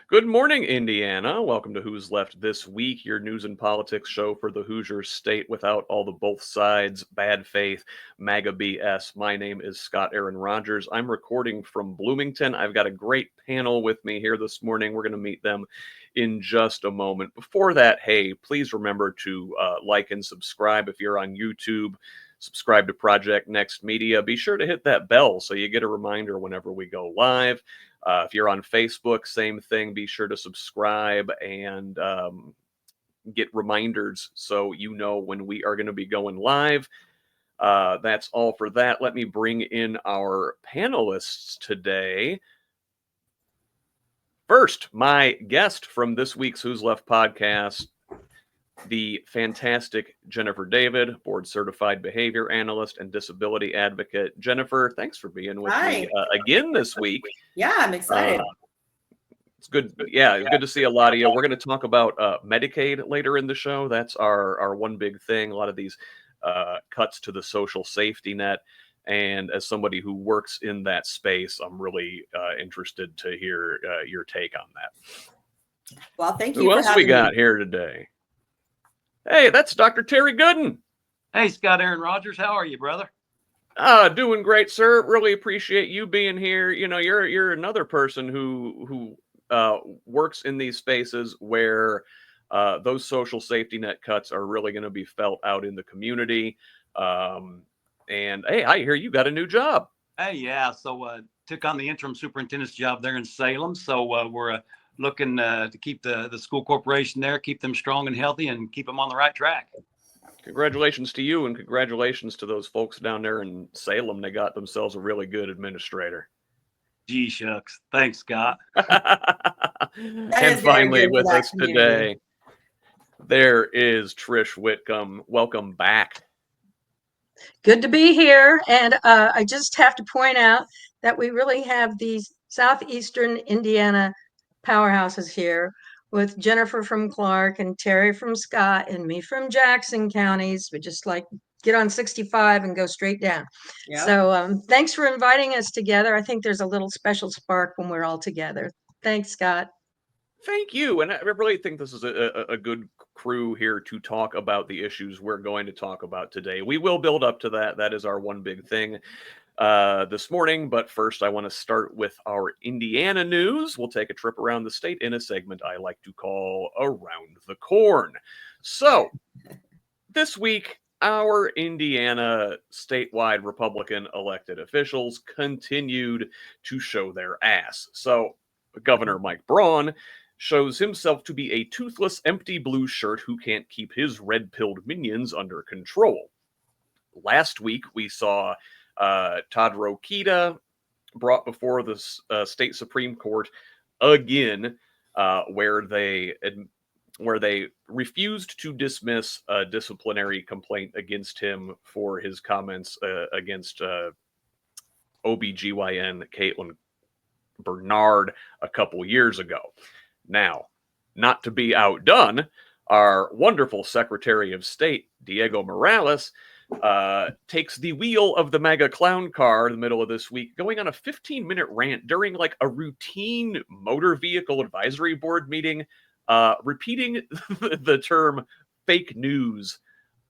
Good morning, Indiana. Welcome to Who's Left This Week, your news and politics show for the Hoosier state without all the both sides, bad faith, MAGA BS. My name is Scott Aaron Rogers. I'm recording from Bloomington. I've got a great panel with me here this morning. We're going to meet them in just a moment. Before that, hey, please remember to like and subscribe if you're on YouTube. Subscribe to Project Next Media. Be sure to hit that bell so you get a reminder whenever we go live. If you're on Facebook, same thing. Be sure to subscribe and get reminders so you know when we are going to be going live. That's all for that. Let me bring in our panelists today. First, my guest from this week's Who's Left podcast, the fantastic Jennifer David, board certified behavior analyst and disability advocate. Jennifer, thanks for being with me again this week. Yeah, I'm excited. It's good. Yeah, it's good to see a lot of you. We're going to talk about Medicaid later in the show. That's our one big thing. A lot of these cuts to the social safety net. And as somebody who works in that space, I'm really interested to hear your take on that. Well, thank you. Who else we got here today? Hey, that's Dr. Terry Goodin. Hey, Scott Aaron Rogers. How are you, brother? Doing great, sir. Really appreciate you being here. You know, you're another person who works in these spaces where those social safety net cuts are really going to be felt out in the community. And hey, I hear you got a new job. Hey, yeah. So took on the interim superintendent's job there in Salem. So we're looking to keep the school corporation there, keep them strong and healthy, and keep them on the right track. Congratulations to you, and congratulations to those folks down there in Salem. They got themselves a really good administrator. Gee shucks. Thanks, Scott. And finally with us today, there is Trish Whitcomb. Welcome back. Good to be here. And I just have to point out that we really have these southeastern Indiana powerhouses here with Jennifer from Clark and Terry from Scott and me from Jackson counties. We just like get on 65 and go straight down. Yep. So thanks for inviting us together. I think there's a little special spark when we're all together. Thanks, Scott. Thank you. And I really think this is a good crew here to talk about the issues we're going to talk about today. We will build up to that. That is our one big thing this morning. But first, I want to start with our Indiana news. We'll take a trip around the state in a segment I like to call Around the Corn. So this week, our Indiana statewide Republican elected officials continued to show their ass. So Governor Mike Braun shows himself to be a toothless, empty blue shirt who can't keep his red-pilled minions under control. Last week, we saw Todd Rokita brought before the state Supreme Court again, where they refused to dismiss a disciplinary complaint against him for his comments against OBGYN Caitlin Bernard a couple years ago. Now, not to be outdone, our wonderful Secretary of State, Diego Morales, takes the wheel of the MAGA clown car in the middle of this week, going on a 15-minute rant during like a routine motor vehicle advisory board meeting, repeating the term fake news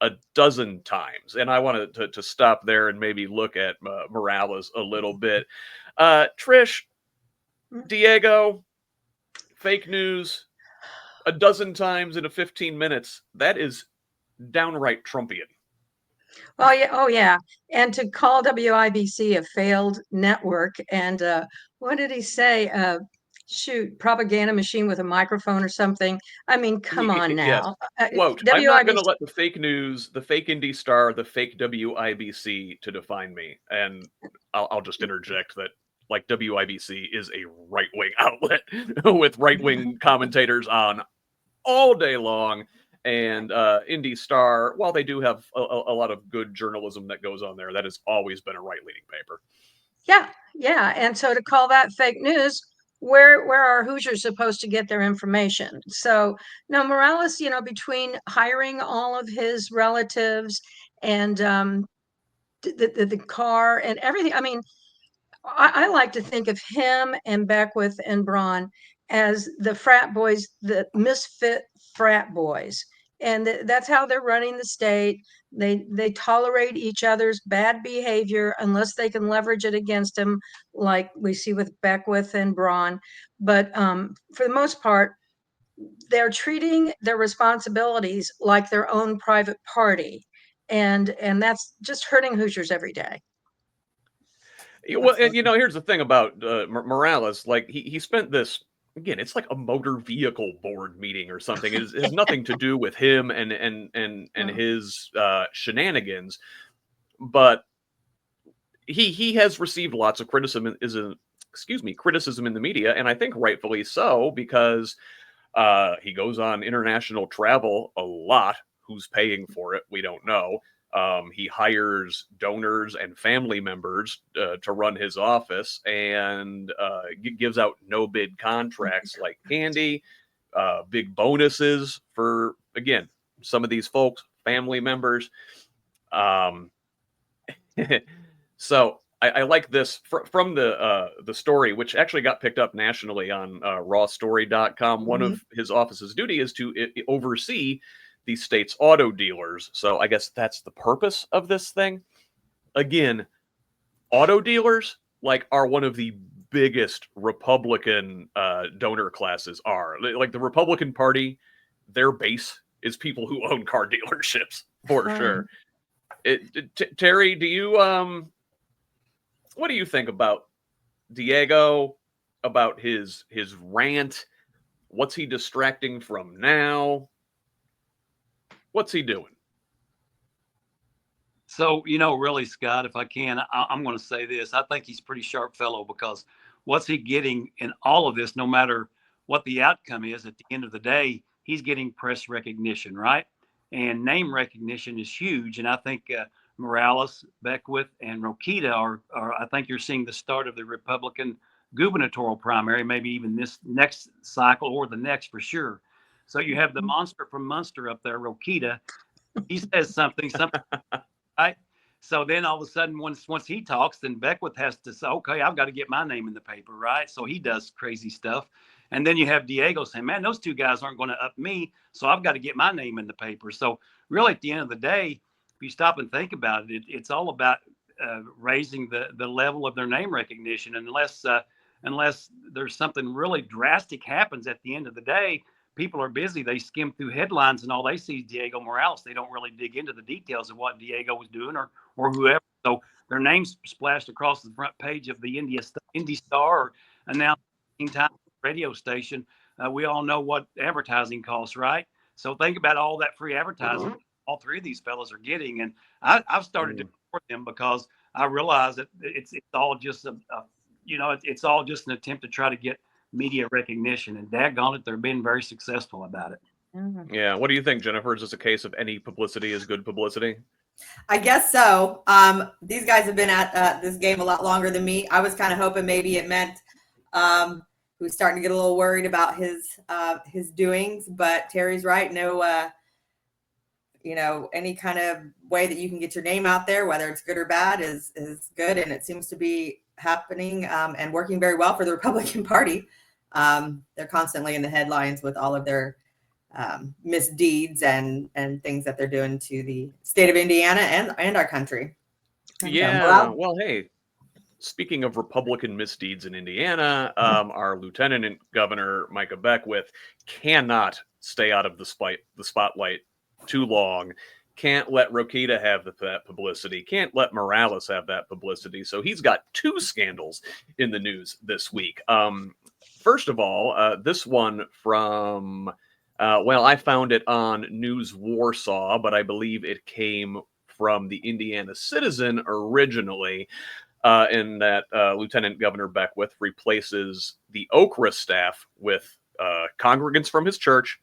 a dozen times. And I wanted to stop there and maybe look at Morales a little bit. Trish, Diego, fake news a dozen times in a 15 minutes. That is downright Trumpian. Oh yeah, oh yeah. And to call WIBC a failed network, and what did he say? Shoot, propaganda machine with a microphone or something. I mean, come on now. Yes. Quote, I'm not going to let the fake news, the fake Indy Star, the fake WIBC to define me. And I'll just interject that like WIBC is a right-wing outlet with right-wing commentators on all day long. And Indy Star, while they do have a lot of good journalism that goes on there, that has always been a right-leaning paper. Yeah. And so to call that fake news, where are Hoosiers supposed to get their information? So no, Morales, between hiring all of his relatives and the car and everything, I mean, I like to think of him and Beckwith and Braun as the frat boys, the misfit frat boys. And that's how they're running the state. They tolerate each other's bad behavior unless they can leverage it against them, like we see with Beckwith and Braun. But for the most part, they're treating their responsibilities like their own private party. And that's just hurting Hoosiers every day. Well, and, here's the thing about Morales. Like he spent this again. It's like a motor vehicle board meeting or something. It has nothing to do with him and his shenanigans. But he has received lots of criticism. Criticism in the media, and I think rightfully so, because he goes on international travel a lot. Who's paying for it? We don't know. He hires donors and family members to run his office, and gives out no-bid contracts like candy, big bonuses for, again, some of these folks, family members. So I like this from the story, which actually got picked up nationally on rawstory.com. One of his office's duty is to oversee the state's auto dealers. So I guess that's the purpose of this thing. Again, auto dealers are one of the biggest Republican donor classes are. Like the Republican Party, their base is people who own car dealerships, for sure. Terry, do you what do you think about Diego, about his rant? What's he distracting from now? What's he doing? So, really, Scott, if I can, I'm going to say this. I think he's a pretty sharp fellow, because what's he getting in all of this, no matter what the outcome is, at the end of the day, he's getting press recognition, right? And name recognition is huge. And I think Morales, Beckwith, and Rokita are, I think you're seeing the start of the Republican gubernatorial primary, maybe even this next cycle or the next for sure. So you have the monster from Munster up there, Rokita. He says something, right? So then all of a sudden, once he talks, then Beckwith has to say, okay, I've got to get my name in the paper, right? So he does crazy stuff. And then you have Diego saying, man, those two guys aren't going to up me, so I've got to get my name in the paper. So really, at the end of the day, if you stop and think about it, it's all about raising the level of their name recognition. Unless there's something really drastic happens at the end of the day, people are busy. They skim through headlines and all they see is Diego Morales. They don't really dig into the details of what Diego was doing or whoever. So their names splashed across the front page of the Indy Star, or announced time radio station. We all know what advertising costs, right? So think about all that free advertising all three of these fellas are getting. And I've started to support them, because I realize that it's all just it's all just an attempt to try to get media recognition, and daggone it, they're being very successful about it. Yeah. What do you think, Jennifer? Is this a case of any publicity is good publicity? I guess so. These guys have been at this game a lot longer than me. I was kind of hoping maybe it meant he was starting to get a little worried about his doings, but Terry's right. No, any kind of way that you can get your name out there, whether it's good or bad, is good, and it seems to be happening and working very well for the Republican Party. They're constantly in the headlines with all of their misdeeds and things that they're doing to the state of Indiana and our country. Yeah. Well, hey, speaking of Republican misdeeds in Indiana, our Lieutenant Governor Micah Beckwith cannot stay out of the spotlight too long. Can't let Rokita have that publicity. Can't let Morales have that publicity. So he's got two scandals in the news this week. First of all, this one from, I found it on News Warsaw, but I believe it came from the Indiana Citizen originally, in that Lieutenant Governor Beckwith replaces the Okra staff with congregants from his church,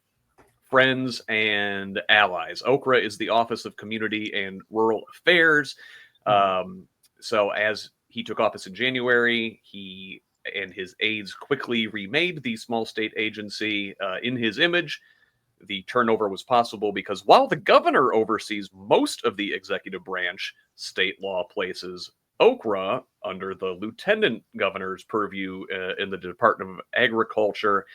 friends, and allies. Okra is the Office of Community and Rural Affairs. So as he took office in January, he and his aides quickly remade the small state agency in his image. The turnover was possible because while the governor oversees most of the executive branch, state law places Okra, under the lieutenant governor's purview in the Department of Agriculture.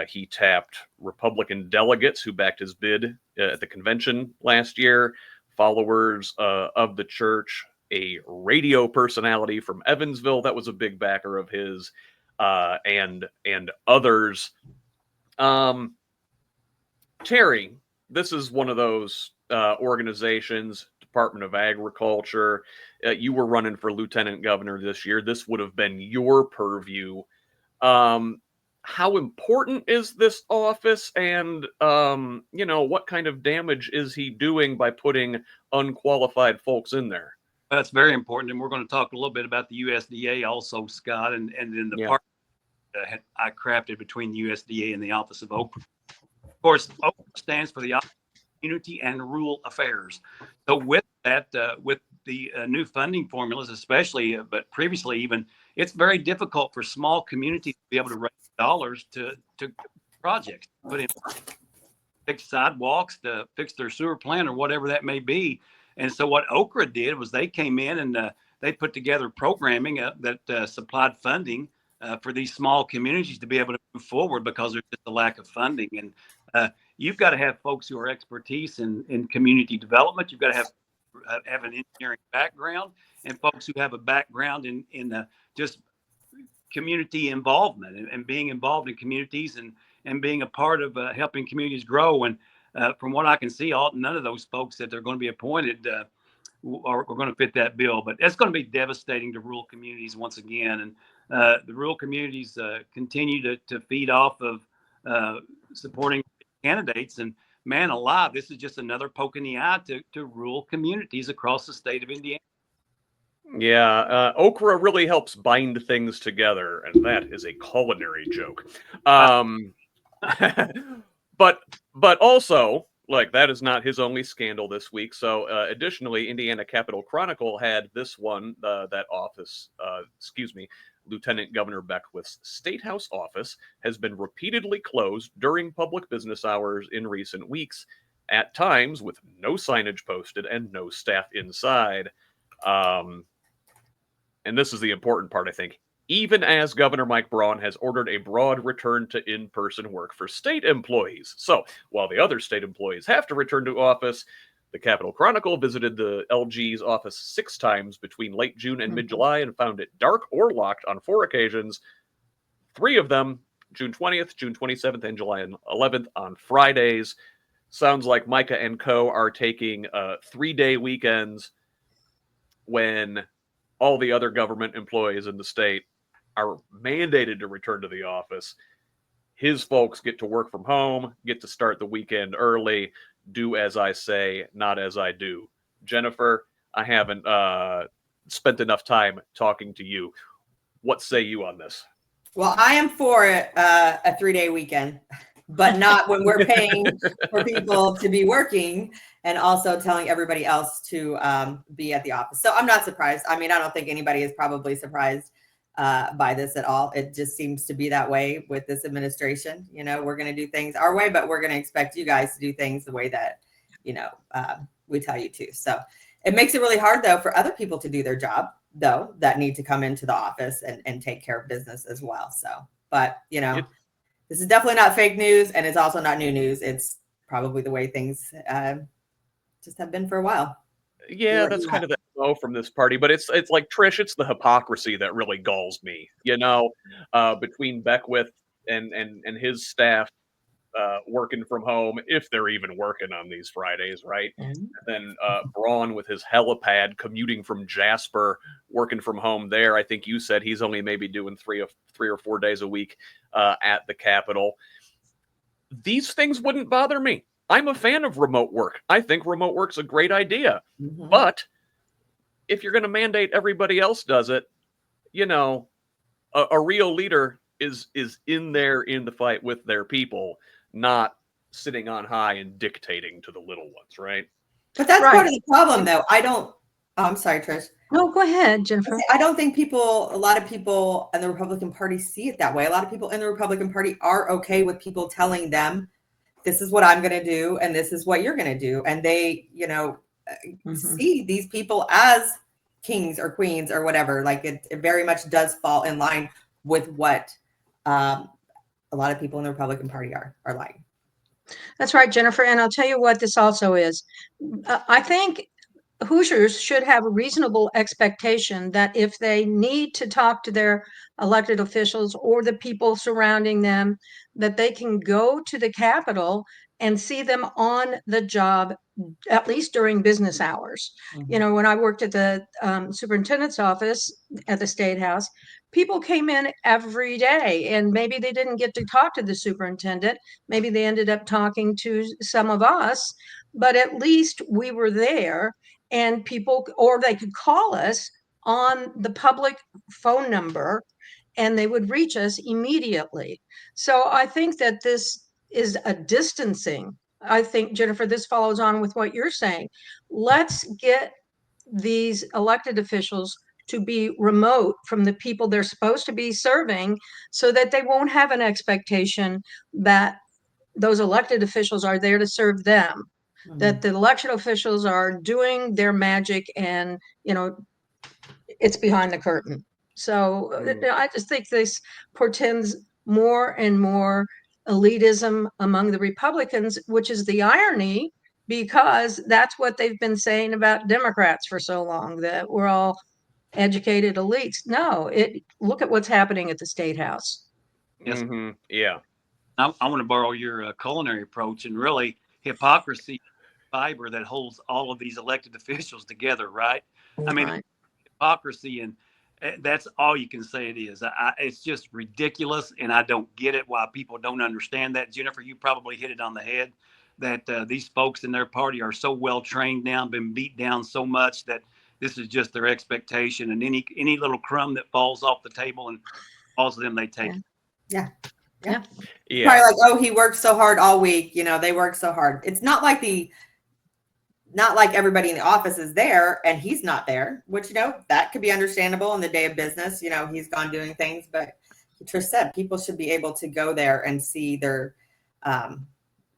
He tapped Republican delegates who backed his bid at the convention last year, followers of the church, a radio personality from Evansville that was a big backer of his, and others. Terry, this is one of those organizations, Department of Agriculture. You were running for lieutenant governor this year. This would have been your purview. How important is this office, and what kind of damage is he doing by putting unqualified folks in there? That's very important, and we're going to talk a little bit about the USDA also, Scott, and then the part I crafted between the USDA and the Office of Okra. Of course, Okra stands for the Office of Community and Rural Affairs. So with that, with the new funding formulas, especially, but previously even, it's very difficult for small communities to be able to raise dollars to projects, put in fix sidewalks, to fix their sewer plant or whatever that may be. And so what Okra did was they came in and they put together programming that supplied funding for these small communities to be able to move forward, because there's just a lack of funding. And you've got to have folks who are expertise in community development. You've got to have an engineering background, and folks who have a background in just community involvement and being involved in communities and being a part of helping communities grow. And from what I can see, none of those folks that are going to be appointed are going to fit that bill. But it's going to be devastating to rural communities once again. And the rural communities continue to feed off of supporting candidates. And man alive, this is just another poke in the eye to rural communities across the state of Indiana. Yeah, Okra really helps bind things together, and that is a culinary joke. But also, like, that is not his only scandal this week. So additionally, Indiana Capitol Chronicle had this one, that office, Lieutenant Governor Beckwith's State House office has been repeatedly closed during public business hours in recent weeks, at times with no signage posted and no staff inside. And this is the important part, I think. Even as Governor Mike Braun has ordered a broad return to in-person work for state employees. So while the other state employees have to return to office, the Capitol Chronicle visited the LG's office 6 times between late June and mid-July and found it dark or locked on 4 occasions. 3 of them, June 20th, June 27th, and July 11th on Fridays. Sounds like Micah and co. are taking 3-day weekends when all the other government employees in the state are mandated to return to the office. His folks get to work from home, get to start the weekend early, do as I say, not as I do. Jennifer, I haven't spent enough time talking to you. What say you on this? Well, I am for a 3-day weekend, but not when we're paying for people to be working and also telling everybody else to be at the office. So I'm not surprised. I mean, I don't think anybody is probably surprised by this at all. It just seems to be that way with this administration. You know, we're going to do things our way, but we're going to expect you guys to do things the way that, we tell you to. So it makes it really hard, though, for other people to do their job, though, that need to come into the office and take care of business as well. So, but, this is definitely not fake news, and it's also not new news. It's probably the way things just have been for a while. Yeah, that's kind of the MO from this party, but it's like, Trish, it's the hypocrisy that really galls me, between Beckwith and his staff working from home, if they're even working on these Fridays, right? Mm-hmm. And then Braun with his helipad commuting from Jasper, working from home there. I think you said he's only maybe doing 3 or 4 days a week at the Capitol. These things wouldn't bother me. I'm a fan of remote work. I think remote work's a great idea. Mm-hmm. But if you're going to mandate everybody else does it, a real leader is in there in the fight with their people, not sitting on high and dictating to the little ones, right? But that's part of the problem, though. I'm sorry, Trish. No, go ahead, Jennifer. I don't think a lot of people in the Republican Party see it that way. A lot of people in the Republican Party are okay with people telling them, this is what I'm going to do, and this is what you're going to do. And they, see these people as kings or queens or whatever. Like it very much does fall in line with what a lot of people in the Republican Party are like. That's right, Jennifer. And I'll tell you what this also is. I think Hoosiers should have a reasonable expectation that if they need to talk to their elected officials or the people surrounding them, that they can go to the Capitol and see them on the job, at least during business hours. You know, when I worked at the superintendent's office at the State House, people came in every day, and maybe they didn't get to talk to the superintendent. Maybe they ended up talking to some of us, but at least we were there, and people, or they could call us on the public phone number and they would reach us immediately. So I think that this is a distancing. I think, Jennifer, this follows on with what you're saying. Let's get these elected officials to be remote from the people they're supposed to be serving, so that they won't have an expectation that those elected officials are there to serve them, that the election officials are doing their magic, and, you know, it's behind the curtain. So I just think this portends more and more elitism among the Republicans, which is the irony, because that's what they've been saying about Democrats for so long, that we're all educated elites. No, look at what's happening at the State House. Yes. Yeah. I want to borrow your culinary approach, and really hypocrisy fiber that holds all of these elected officials together, right? I mean, Right. hypocrisy, and that's all you can say it is. It's just ridiculous, and I don't get it why people don't understand that. Jennifer, you probably hit it on the head, that these folks in their party are so well trained now, been beat down so much that this is just their expectation, and any little crumb that falls off the table and falls to them, they take it. Yeah. Yeah. Probably like, oh, he worked so hard all week. You know, they work so hard. It's not like everybody in the office is there and he's not there, which, you know, that could be understandable in the day of business. You know, he's gone doing things, but Trish said people should be able to go there and see their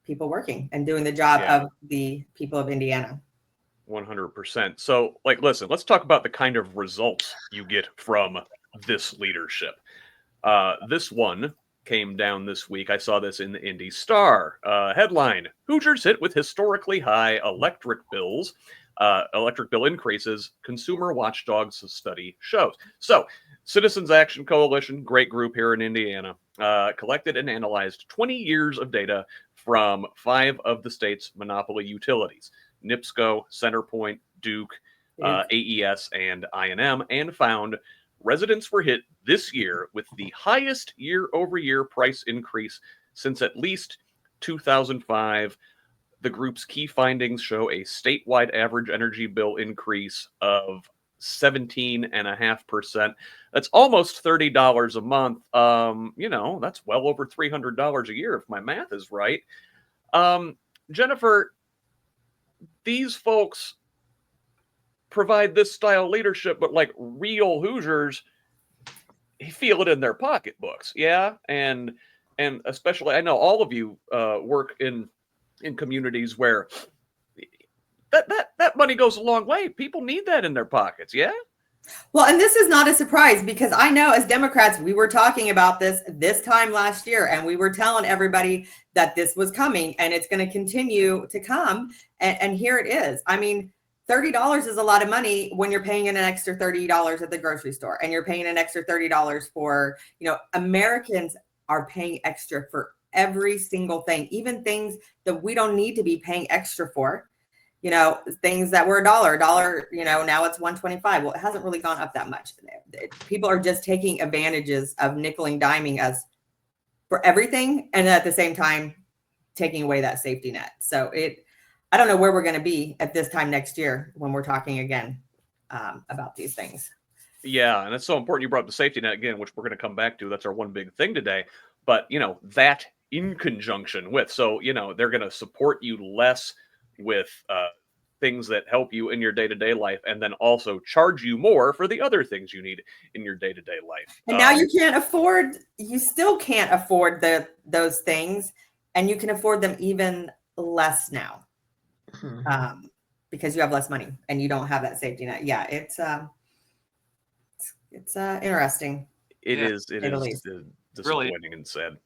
people working and doing the job of the people of Indiana. 100%. So, like, listen, let's talk about the kind of results you get from this leadership. This one came down this week. I saw this in the Indy Star. Headline: Hoosiers hit with historically high electric bills. Electric bill increases, consumer watchdogs study shows. So, Citizens Action Coalition, great group here in Indiana, collected and analyzed 20 years of data from 5 of the state's monopoly utilities: NIPSCO, Centerpoint, Duke, AES, and I&M, and found residents were hit this year with the highest year-over-year price increase since at least 2005. The group's key findings show a statewide average energy bill increase of 17.5%. That's almost $30 a month. You know, that's well over $300 a year if my math is right. Jennifer, these folks provide this style of leadership, but like real Hoosiers feel it in their pocketbooks. Yeah. And especially, I know all of you work in communities where that money goes a long way. People need that in their pockets. Yeah. Well, and this is not a surprise, because I know as Democrats, we were talking about this time last year, and we were telling everybody that this was coming and it's going to continue to come. And here it is. I mean, $30 is a lot of money when you're paying an extra $30 at the grocery store, and you're paying an extra $30 for, you know, Americans are paying extra for every single thing, even things that we don't need to be paying extra for. You know, things that were $1, you know, now it's $1.25. Well, it hasn't really gone up that much. People are just taking advantages of nickel and diming us for everything, and at the same time taking away that safety net. So I don't know where we're going to be at this time next year when we're talking again about these things. Yeah, and it's so important you brought up the safety net again, which we're going to come back to. That's our one big thing today. But, you know, that in conjunction with, so, you know, they're going to support you less with things that help you in your day-to-day life, and then also charge you more for the other things you need in your day-to-day life. And now you still can't afford those things, and you can afford them even less now. because you have less money and you don't have that safety net. Yeah, it's interesting. It Yeah. is disappointing and sad.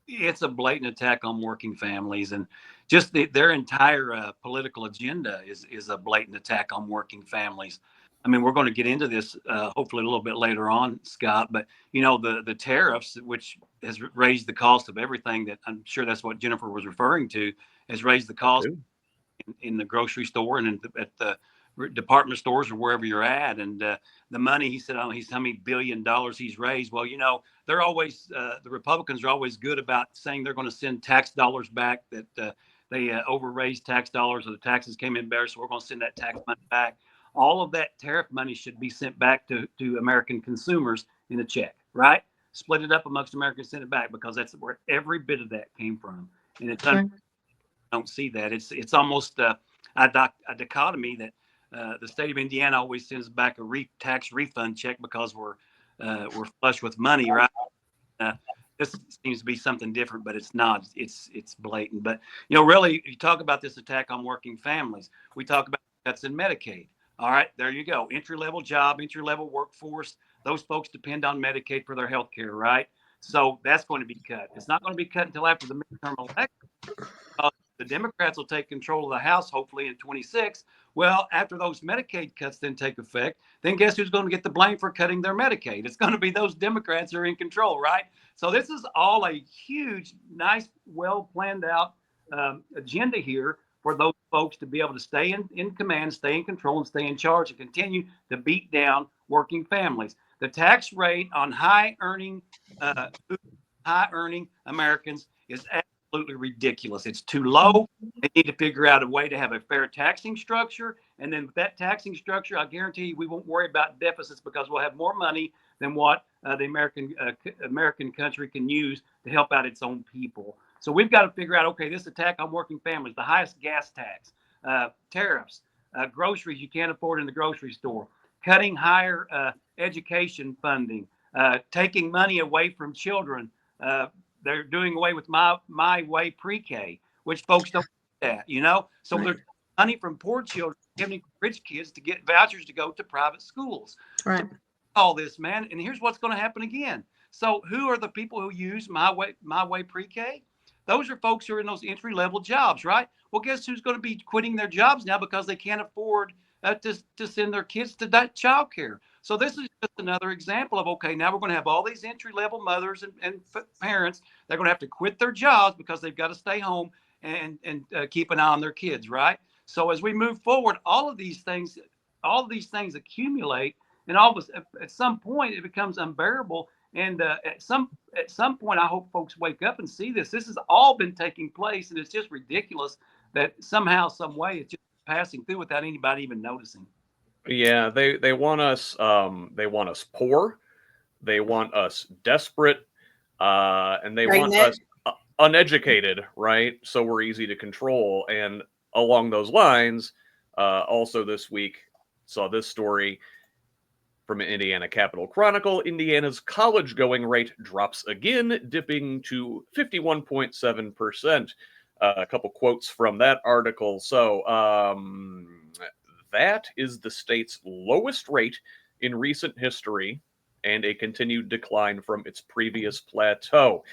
It's a blatant attack on working families, and just their entire political agenda is a blatant attack on working families. I mean, we're going to get into this hopefully a little bit later on, Scott, but the tariffs, which has raised the cost of everything, that I'm sure that's what Jennifer was referring to, has raised the cost in the grocery store and at the department stores or wherever you're at. And the money, he said, he's how many $1 billion he's raised. Well, they're always, the Republicans are always good about saying they're going to send tax dollars back, that they over-raised tax dollars, or the taxes came in better, so we're going to send that tax money back. All of that tariff money should be sent back to American consumers in a check, right? Split it up amongst Americans, send it back, because that's where every bit of that came from. And it's don't see that. It's almost a dichotomy that the state of Indiana always sends back a tax refund check because we're flush with money, right? This seems to be something different, but it's not. It's blatant. But really, you talk about this attack on working families. We talk about cuts in Medicaid. All right, there you go. Entry-level job, entry-level workforce. Those folks depend on Medicaid for their health care, right? So that's going to be cut. It's not going to be cut until after the midterm election. The Democrats will take control of the House, hopefully in 26. Well, after those Medicaid cuts then take effect, then guess who's going to get the blame for cutting their Medicaid? It's going to be those Democrats who are in control, right? So this is all a huge, nice, well planned out agenda here for those folks to be able to stay in command, stay in control, and stay in charge, and continue to beat down working families. The tax rate on high earning Americans is absolutely ridiculous. It's too low. They need to figure out a way to have a fair taxing structure. And then with that taxing structure, I guarantee you we won't worry about deficits, because we'll have more money than what the American country can use to help out its own people. So we've got to figure out, okay, this attack on working families, the highest gas tax, tariffs, groceries you can't afford in the grocery store, cutting higher education funding, taking money away from children. They're doing away with my way pre-K, which folks don't do that, So they're money from poor children, giving rich kids to get vouchers to go to private schools. Right. So all this, man, and here's what's going to happen again. So who are the people who use my way pre-K? Those are folks who are in those entry-level jobs, right? Well, guess who's going to be quitting their jobs now because they can't afford to send their kids to that child care. So this is just another example of, okay, now we're going to have all these entry-level mothers and parents. They're going to have to quit their jobs because they've got to stay home and keep an eye on their kids, right? So as we move forward, all of these things accumulate, and at some point it becomes unbearable. And at some point, I hope folks wake up and see this. This has all been taking place, and it's just ridiculous that somehow, some way, it's just passing through without anybody even noticing. Yeah, they want us poor, they want us desperate, and they want us uneducated, right? So we're easy to control. And along those lines, also this week saw this story from Indiana Capital Chronicle. Indiana's college-going rate drops again, dipping to 51.7%. A couple quotes from that article. So that is the state's lowest rate in recent history, and a continued decline from its previous plateau.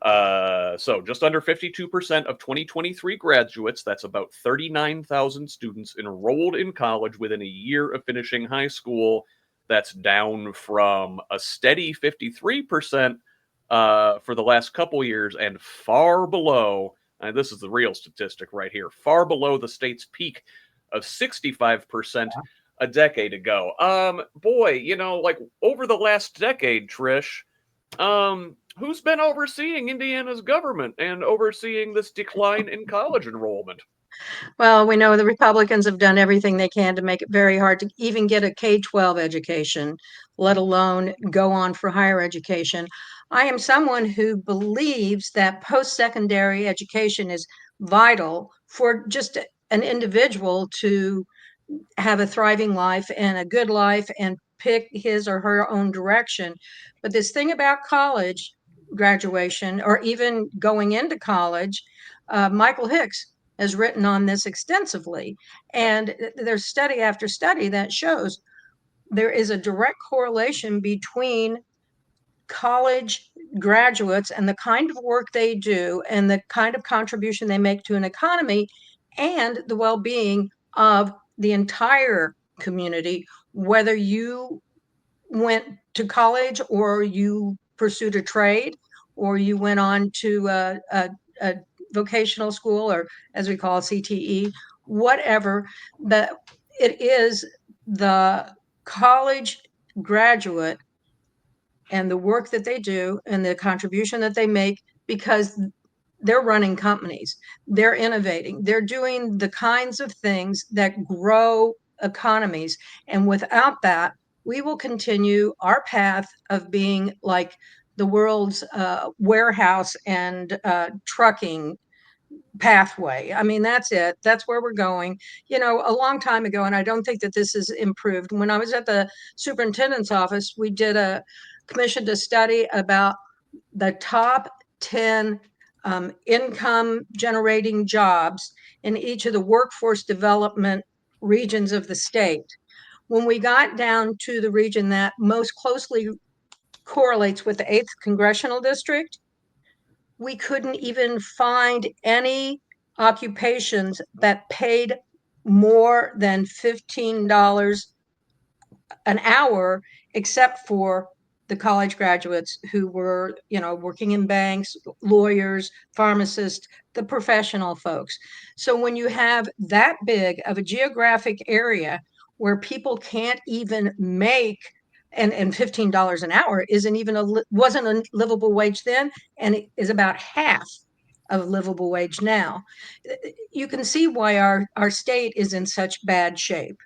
So just under 52% of 2023 graduates, that's about 39,000 students, enrolled in college within a year of finishing high school. That's down from a steady 53% for the last couple years, and far below, and this is the real statistic right here, far below the state's peak of 65% a decade ago. Boy, like over the last decade, Trish, who's been overseeing Indiana's government and overseeing this decline in college enrollment? Well, we know the Republicans have done everything they can to make it very hard to even get a K-12 education, let alone go on for higher education. I am someone who believes that post-secondary education is vital for just an individual to have a thriving life and a good life and pick his or her own direction. But this thing about college graduation, or even going into college, Michael Hicks has written on this extensively. And there's study after study that shows there is a direct correlation between college graduates and the kind of work they do and the kind of contribution they make to an economy and the well-being of the entire community, whether you went to college or you pursued a trade or you went on to a vocational school, or as we call CTE, whatever. It is the college graduate and the work that they do and the contribution that they make, because they're running companies, they're innovating, they're doing the kinds of things that grow economies. And without that, we will continue our path of being like the world's warehouse and trucking pathway. I mean, that's it. That's where we're going. You know, a long time ago, and I don't think that this is improved. When I was at the superintendent's office, we commissioned a study about the top 10 income generating jobs in each of the workforce development regions of the state. When we got down to the region that most closely correlates with the 8th congressional district, we couldn't even find any occupations that paid more than $15 an hour, except for the college graduates who were, working in banks, lawyers, pharmacists, the professional folks. So when you have that big of a geographic area where people can't even make, and $15 an hour wasn't a livable wage then, and it is about half of a livable wage now. You can see why our state is in such bad shape.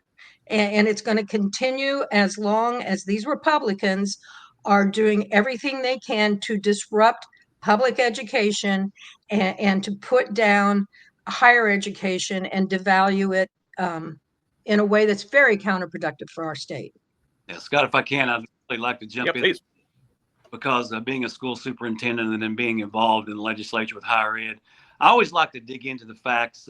And it's going to continue as long as these Republicans are doing everything they can to disrupt public education and to put down higher education and devalue it in a way that's very counterproductive for our state. Yeah, Scott, if I can, I'd really like to jump in. Please. Because being a school superintendent and then being involved in the legislature with higher ed, I always like to dig into the facts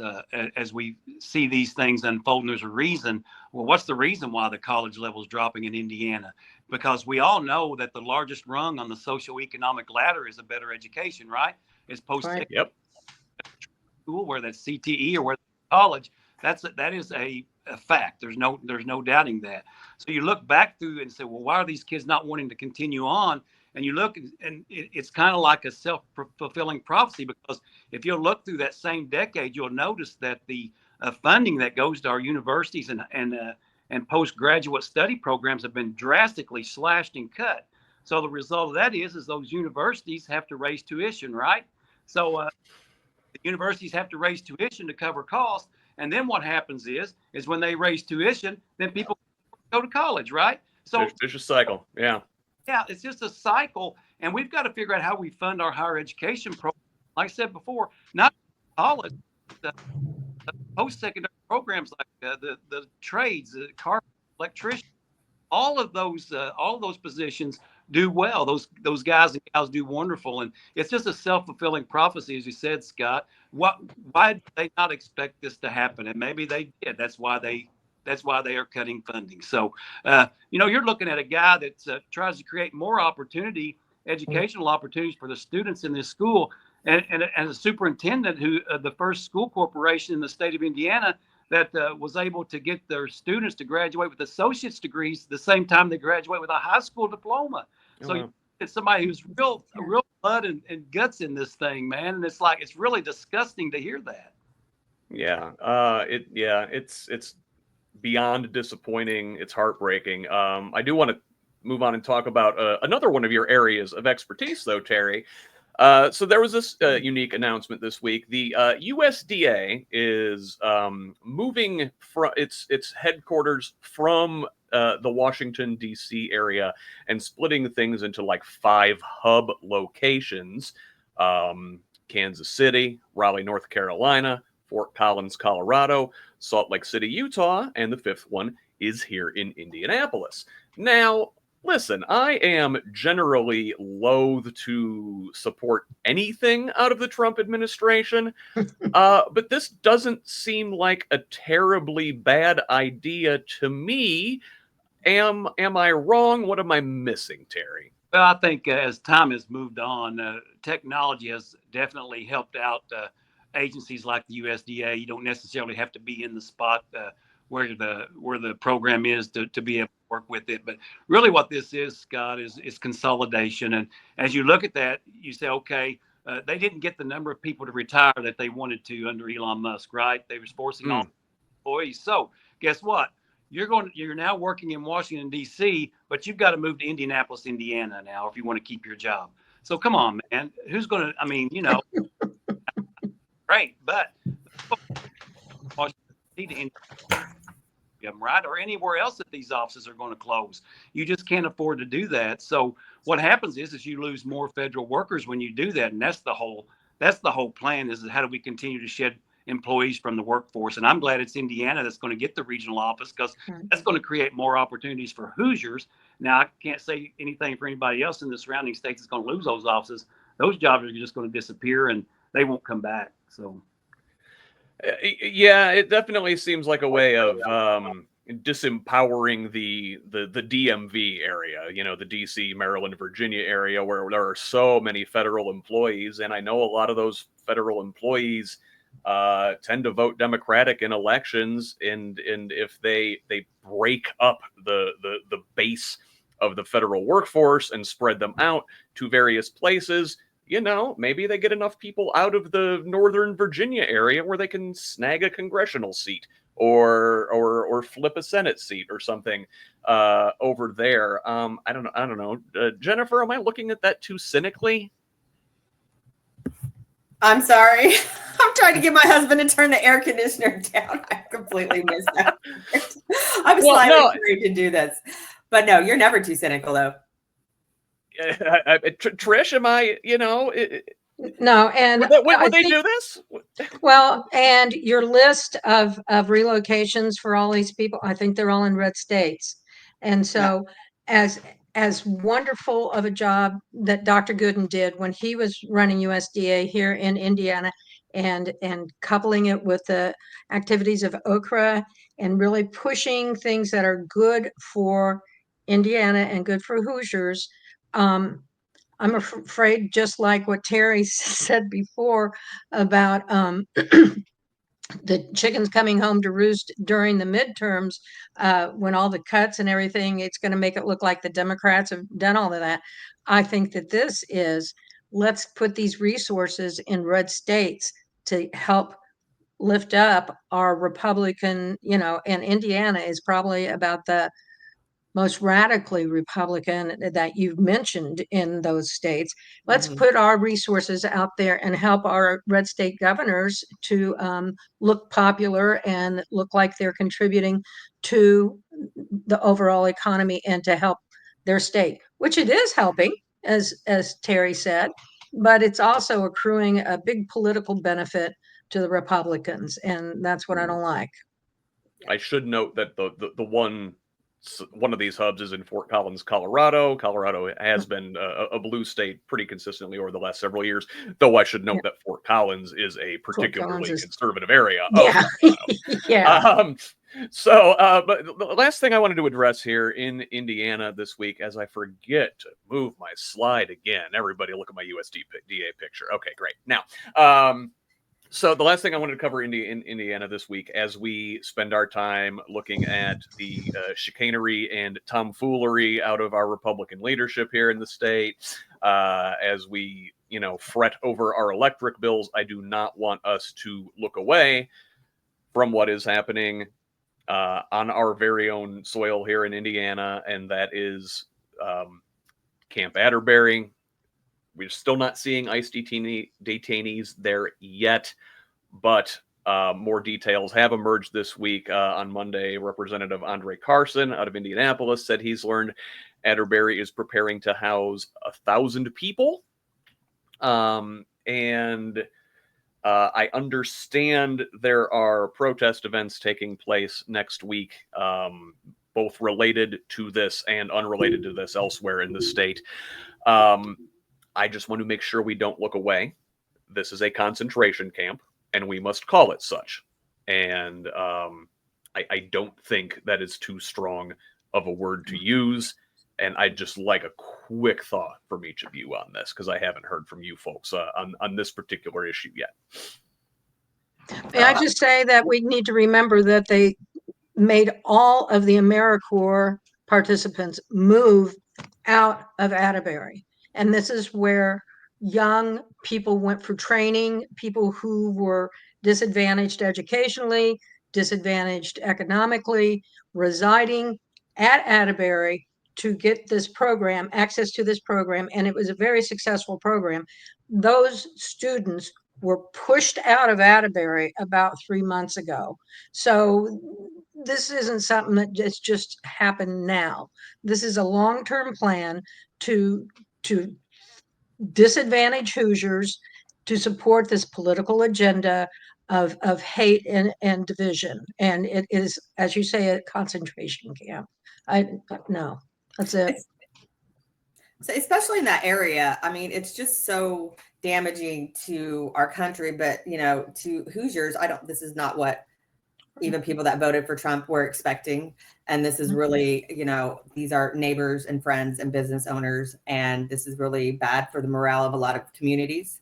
as we see these things unfold. And there's a reason. Well, what's the reason why the college level is dropping in Indiana? Because we all know that the largest rung on the socioeconomic ladder is a better education, right? It's post-secondary school, where that's CTE or where that's college. That is a fact. There's no doubting that. So you look back through and say, well, why are these kids not wanting to continue on? And you look, and it's kind of like a self-fulfilling prophecy, because if you'll look through that same decade, you'll notice that the funding that goes to our universities and postgraduate study programs have been drastically slashed and cut. So the result of that is those universities have to raise tuition, right? So the universities have to raise tuition to cover costs. And then what happens is when they raise tuition, then people go to college, right? So there's a cycle. Yeah. Yeah, it's just a cycle, and we've got to figure out how we fund our higher education program. Like I said before, not college, the post-secondary programs like the trades, the car, electrician, all of those positions do well. Those guys and gals do wonderful, and it's just a self-fulfilling prophecy, as you said, Scott. Why did they not expect this to happen? And maybe they did. That's why they are cutting funding. So, you're looking at a guy that tries to create more educational opportunities for the students in this school. And as a superintendent who the first school corporation in the state of Indiana that was able to get their students to graduate with associate's degrees the same time they graduate with a high school diploma. So it's somebody who's real blood and guts in this thing, man. And it's really disgusting to hear that. Yeah. It's beyond disappointing. It's heartbreaking. I do want to move on and talk about another one of your areas of expertise, though, Terry. So there was this unique announcement this week. The USDA is moving from its headquarters from the Washington, D.C. area and splitting things into like 5 hub locations: Kansas City, Raleigh, North Carolina, Fort Collins, Colorado, Salt Lake City, Utah, and the 5th one is here in Indianapolis. Now, listen, I am generally loath to support anything out of the Trump administration, but this doesn't seem like a terribly bad idea to me. Am I wrong? What am I missing, Terry? Well, I think as time has moved on, technology has definitely helped out agencies like the USDA. You don't necessarily have to be in the spot where the program is to be able to work with it. But really, what this is, Scott, is consolidation. And as you look at that, you say, okay, they didn't get the number of people to retire that they wanted to under Elon Musk, right? They was forcing all employees. So guess what? You're now working in Washington, D.C., but you've got to move to Indianapolis, Indiana now if you want to keep your job. So come on, man. Who's going to, I mean, great, but Washington, D.C. to right? Or anywhere else that these offices are going to close. You just can't afford to do that. So what happens is you lose more federal workers when you do that. And that's the whole plan, is how do we continue to shed employees from the workforce? And I'm glad it's Indiana that's going to get the regional office, because that's going to create more opportunities for Hoosiers. Now, I can't say anything for anybody else in the surrounding states that's going to lose those offices. Those jobs are just going to disappear and they won't come back. So, yeah, it definitely seems like a way of disempowering the DMV area, the DC, Maryland, Virginia area, where there are so many federal employees. And I know a lot of those federal employees tend to vote Democratic in elections, and if they break up the base of the federal workforce and spread them out to various places, maybe they get enough people out of the Northern Virginia area where they can snag a congressional seat or flip a Senate seat or something over there. I don't know. Jennifer, am I looking at that too cynically? I'm sorry. I'm trying to get my husband to turn the air conditioner down. I completely missed that. I'm slightly afraid to do this. But no, you're never too cynical, though. Trish, am I, No, and would they do this? Well, and your list of relocations for all these people, I think they're all in red states. And so as wonderful of a job that Dr. Goodin did when he was running USDA here in Indiana, and coupling it with the activities of Okra and really pushing things that are good for Indiana and good for Hoosiers. I'm afraid, just like what Terry said before about the chickens coming home to roost during the midterms, when all the cuts and everything, it's going to make it look like the Democrats have done all of that. I think that this is, let's put these resources in red states to help lift up our Republican, and Indiana is probably about the most radically Republican that you've mentioned in those states. Let's put our resources out there and help our red state governors to look popular and look like they're contributing to the overall economy and to help their state, which it is helping, as Terry said, but it's also accruing a big political benefit to the Republicans, and that's what I don't like. I should note that the one of these hubs is in Fort Collins, Colorado. Colorado has been a blue state pretty consistently over the last several years, though I should note that Fort Collins is a particularly conservative area of Colorado. But the last thing I wanted to address here in Indiana this week, as I forget to move my slide again, everybody look at my USDA picture. Okay, great. Now, so the last thing I wanted to cover in Indiana this week, as we spend our time looking at the chicanery and tomfoolery out of our Republican leadership here in the state, as we, fret over our electric bills, I do not want us to look away from what is happening on our very own soil here in Indiana, and that is Camp Atterbury. We're still not seeing ICE detainees there yet, but more details have emerged this week. On Monday, Representative Andre Carson out of Indianapolis said he's learned Atterbury is preparing to house 1,000 people. And I understand there are protest events taking place next week, both related to this and unrelated to this elsewhere in the state. I just want to make sure we don't look away. This is a concentration camp, and we must call it such. And I don't think that is too strong of a word to use. And I'd just like a quick thought from each of you on this, because I haven't heard from you folks on this particular issue yet. May I just say that we need to remember that they made all of the AmeriCorps participants move out of Atterbury. And this is where young people went for training, people who were disadvantaged educationally, disadvantaged economically, residing at Atterbury to get this program, access to this program. And it was a very successful program. Those students were pushed out of Atterbury about 3 months ago. So this isn't something that just happened now. This is a long-term plan to disadvantage Hoosiers, to support this political agenda of hate and division. And it is, as you say, a concentration camp. No, that's it. So especially in that area, I mean, it's just so damaging to our country, but to Hoosiers, this is not what even people that voted for Trump were expecting. And this is really, these are neighbors and friends and business owners. And this is really bad for the morale of a lot of communities,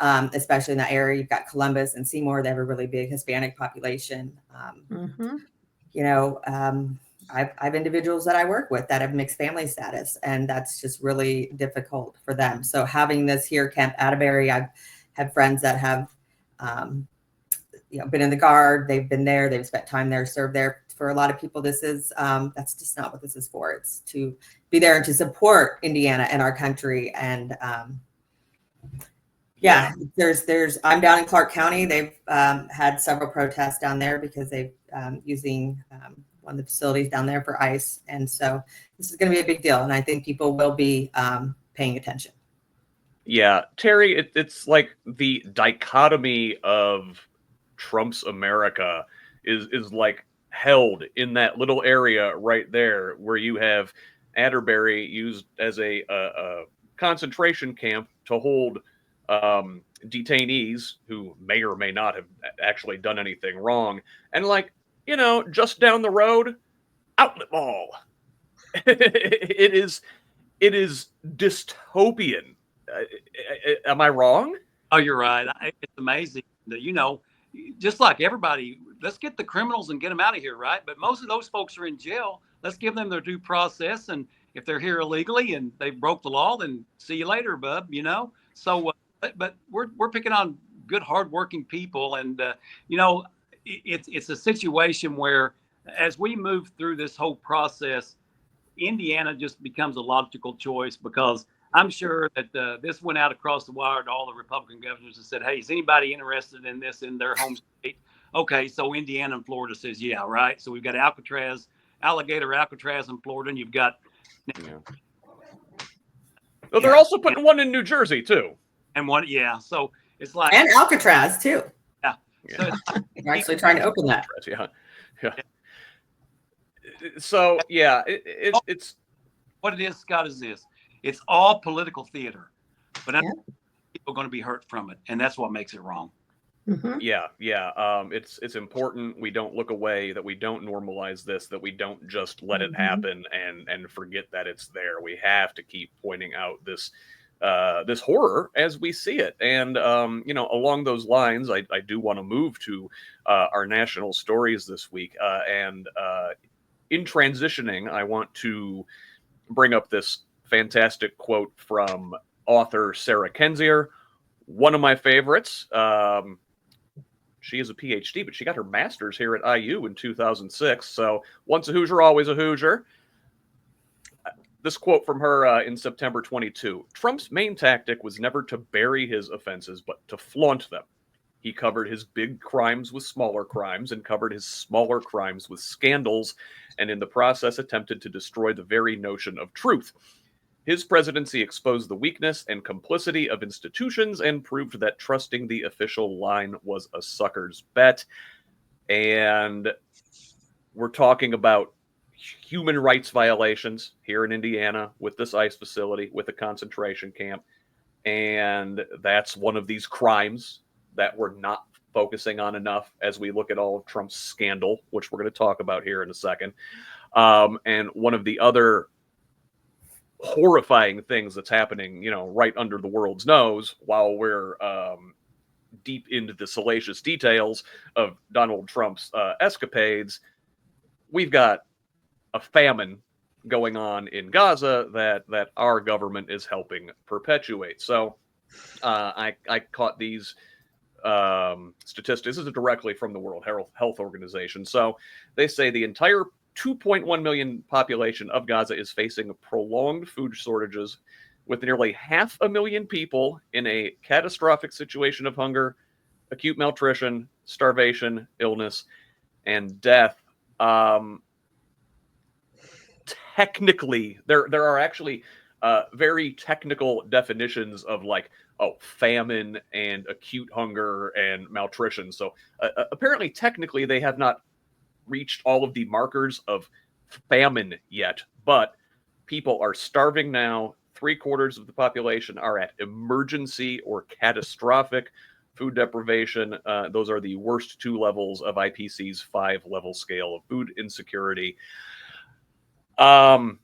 especially in that area. You've got Columbus and Seymour. They have a really big Hispanic population. I have individuals that I work with that have mixed family status, and that's just really difficult for them. So having this here, Camp Atterbury, I've had friends that have, been in the Guard. They've been there. They've spent time there, served there. For a lot of people, this is that's just not what this is for. It's to be there and to support Indiana and our country. And I'm down in Clark County. They've had several protests down there because they've using one of the facilities down there for ICE. And so this is going to be a big deal. And I think people will be paying attention. Yeah, Terry, it's like the dichotomy of Trump's America is like held in that little area right there, where you have Atterbury used as a concentration camp to hold detainees who may or may not have actually done anything wrong. And just down the road, Outlet Mall. It is dystopian. Am I wrong? Oh, you're right. It's amazing that, just like everybody, let's get the criminals and get them out of here, right? But most of those folks are in jail. Let's give them their due process. And if they're here illegally and they broke the law, then see you later, bub, So, but we're picking on good, hardworking people. And, it's a situation where as we move through this whole process, Indiana just becomes a logical choice, because I'm sure that this went out across the wire to all the Republican governors and said, hey, is anybody interested in this in their home state? Okay, so Indiana and Florida says, yeah, right. So we've got Alligator Alcatraz in Florida, and you've got... Yeah. Well, they're also putting one in New Jersey, too. And one, yeah. So it's like... And Alcatraz, too. Yeah. So they're actually trying to open that. Yeah. So, yeah, it's... What it is, Scott, is this. It's all political theater, but people are going to be hurt from it, and that's what makes it wrong. Mm-hmm. Yeah. It's important we don't look away, that we don't normalize this, that we don't just let it happen and forget that it's there. We have to keep pointing out this horror as we see it. And along those lines, I do want to move to our national stories this week. And in transitioning, I want to bring up this fantastic quote from author Sarah Kendzior, one of my favorites. She is a PhD, but she got her master's here at IU in 2006. So once a Hoosier, always a Hoosier. This quote from her in September 22. Trump's main tactic was never to bury his offenses, but to flaunt them. He covered his big crimes with smaller crimes and covered his smaller crimes with scandals, and in the process attempted to destroy the very notion of truth. His presidency exposed the weakness and complicity of institutions and proved that trusting the official line was a sucker's bet. And we're talking about human rights violations here in Indiana with this ICE facility, with a concentration camp. And that's one of these crimes that we're not focusing on enough as we look at all of Trump's scandal, which we're going to talk about here in a second. And one of the other horrifying things that's happening, right under the world's nose while we're deep into the salacious details of Donald Trump's escapades, we've got a famine going on in Gaza that our government is helping perpetuate. So I caught these statistics. This is directly from the World Health Organization. So they say the entire 2.1 million population of Gaza is facing prolonged food shortages, with nearly 500,000 people in a catastrophic situation of hunger, acute malnutrition, starvation, illness, and death. Technically, there are actually very technical definitions of famine and acute hunger and malnutrition. So apparently, technically, they have not reached all of the markers of famine yet, but people are starving now. 3/4 of the population are at emergency or catastrophic food deprivation. Those are the worst 2 levels of IPCC's 5-level scale of food insecurity. I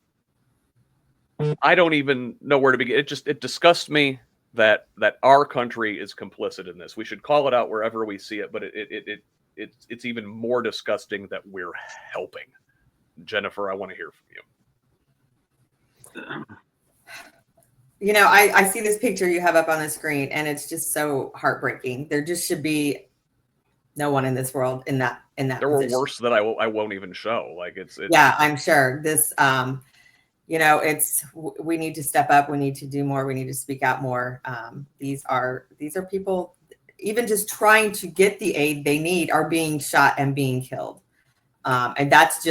don't even know where to begin. It disgusts me that our country is complicit in this. We should call it out wherever we see it, but it's even more disgusting that we're helping. Jennifer, I want to hear from you. I see this picture you have up on the screen, and it's just so heartbreaking. There just should be no one in this world in that There position. were worse that I won't even show. It's yeah, I'm sure this we need to step up. We need to do more. We need to speak out more. These are people, even just trying to get the aid they need, are being shot and being killed. And that's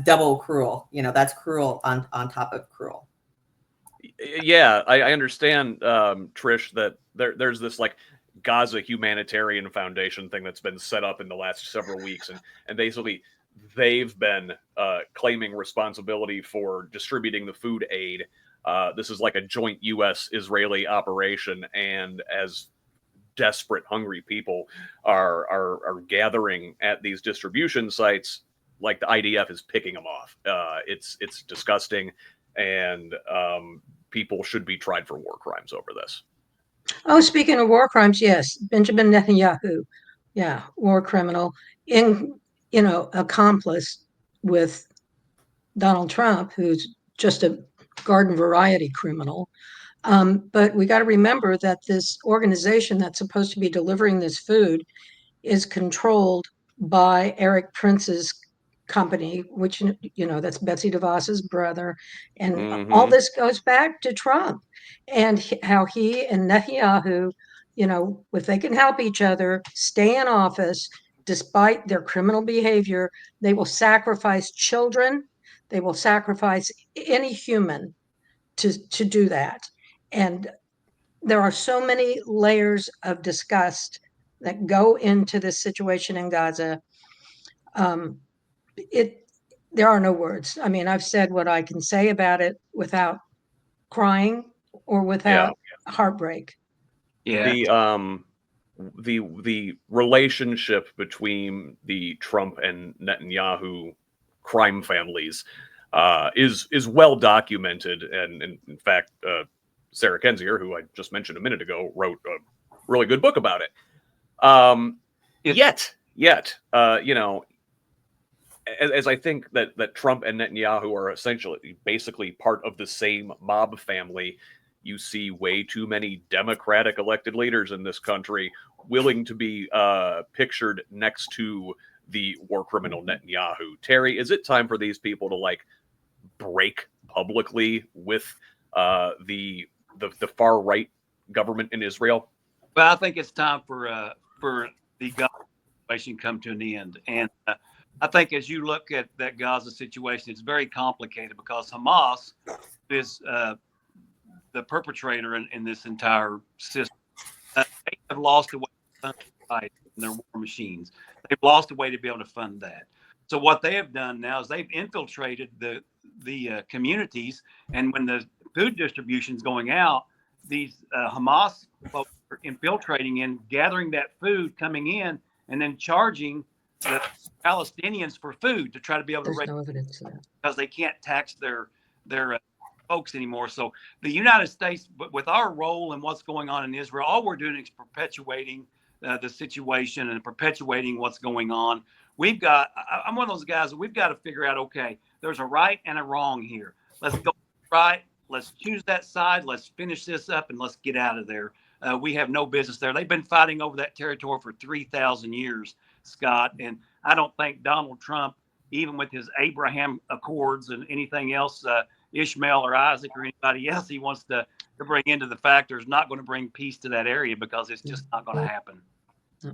double cruel. That's cruel on top of cruel. Yeah, I understand, Trish, that there's this Gaza Humanitarian Foundation thing that's been set up in the last several weeks, and basically they've been claiming responsibility for distributing the food aid. This is like a joint U.S.-Israeli operation, and as desperate, hungry people are gathering at these distribution sites, the IDF is picking them off. It's disgusting, and people should be tried for war crimes over this. Oh, speaking of war crimes, yes, Benjamin Netanyahu, war criminal, accomplice with Donald Trump, who's just a garden variety criminal. But we got to remember that this organization that's supposed to be delivering this food is controlled by Eric Prince's company, which, that's Betsy DeVos's brother. And all this goes back to Trump and how he and Netanyahu, if they can help each other stay in office, despite their criminal behavior, they will sacrifice children. They will sacrifice any human to do that. And there are so many layers of disgust that go into this situation in Gaza. There are no words. I mean, I've said what I can say about it without crying or without heartbreak. Yeah. The relationship between the Trump and Netanyahu crime families is well documented, and in fact, Sarah Kendzior, who I just mentioned a minute ago, wrote a really good book about it. Yet, as I think that Trump and Netanyahu are essentially basically part of the same mob family, you see way too many Democratic elected leaders in this country willing to be pictured next to the war criminal Netanyahu. Terry, is it time for these people to break publicly with the far right government in Israel? Well, I think it's time for the Gaza situation come to an end. And I think as you look at that Gaza situation, it's very complicated because Hamas is the perpetrator in this entire system. They have lost a way to fund in their war machines. They've lost a way to be able to fund that. So what they have done now is they've infiltrated the communities, and when the food distribution is going out, these Hamas folks are infiltrating and gathering that food coming in, and then charging the Palestinians for food to try to be able to There's raise, no evidence of that. because they can't tax their folks anymore. So the United States, with our role and what's going on in Israel, all we're doing is perpetuating the situation and perpetuating what's going on. I'm one of those guys that we've got to figure out, okay, there's a right and a wrong here. Let's go right. Let's choose that side. Let's finish this up and let's get out of there. We have no business there. They've been fighting over that territory for 3,000 years, Scott. And I don't think Donald Trump, even with his Abraham Accords and anything else, Ishmael or Isaac or anybody else he wants to bring into the factor, is not going to bring peace to that area, because it's just not going to happen.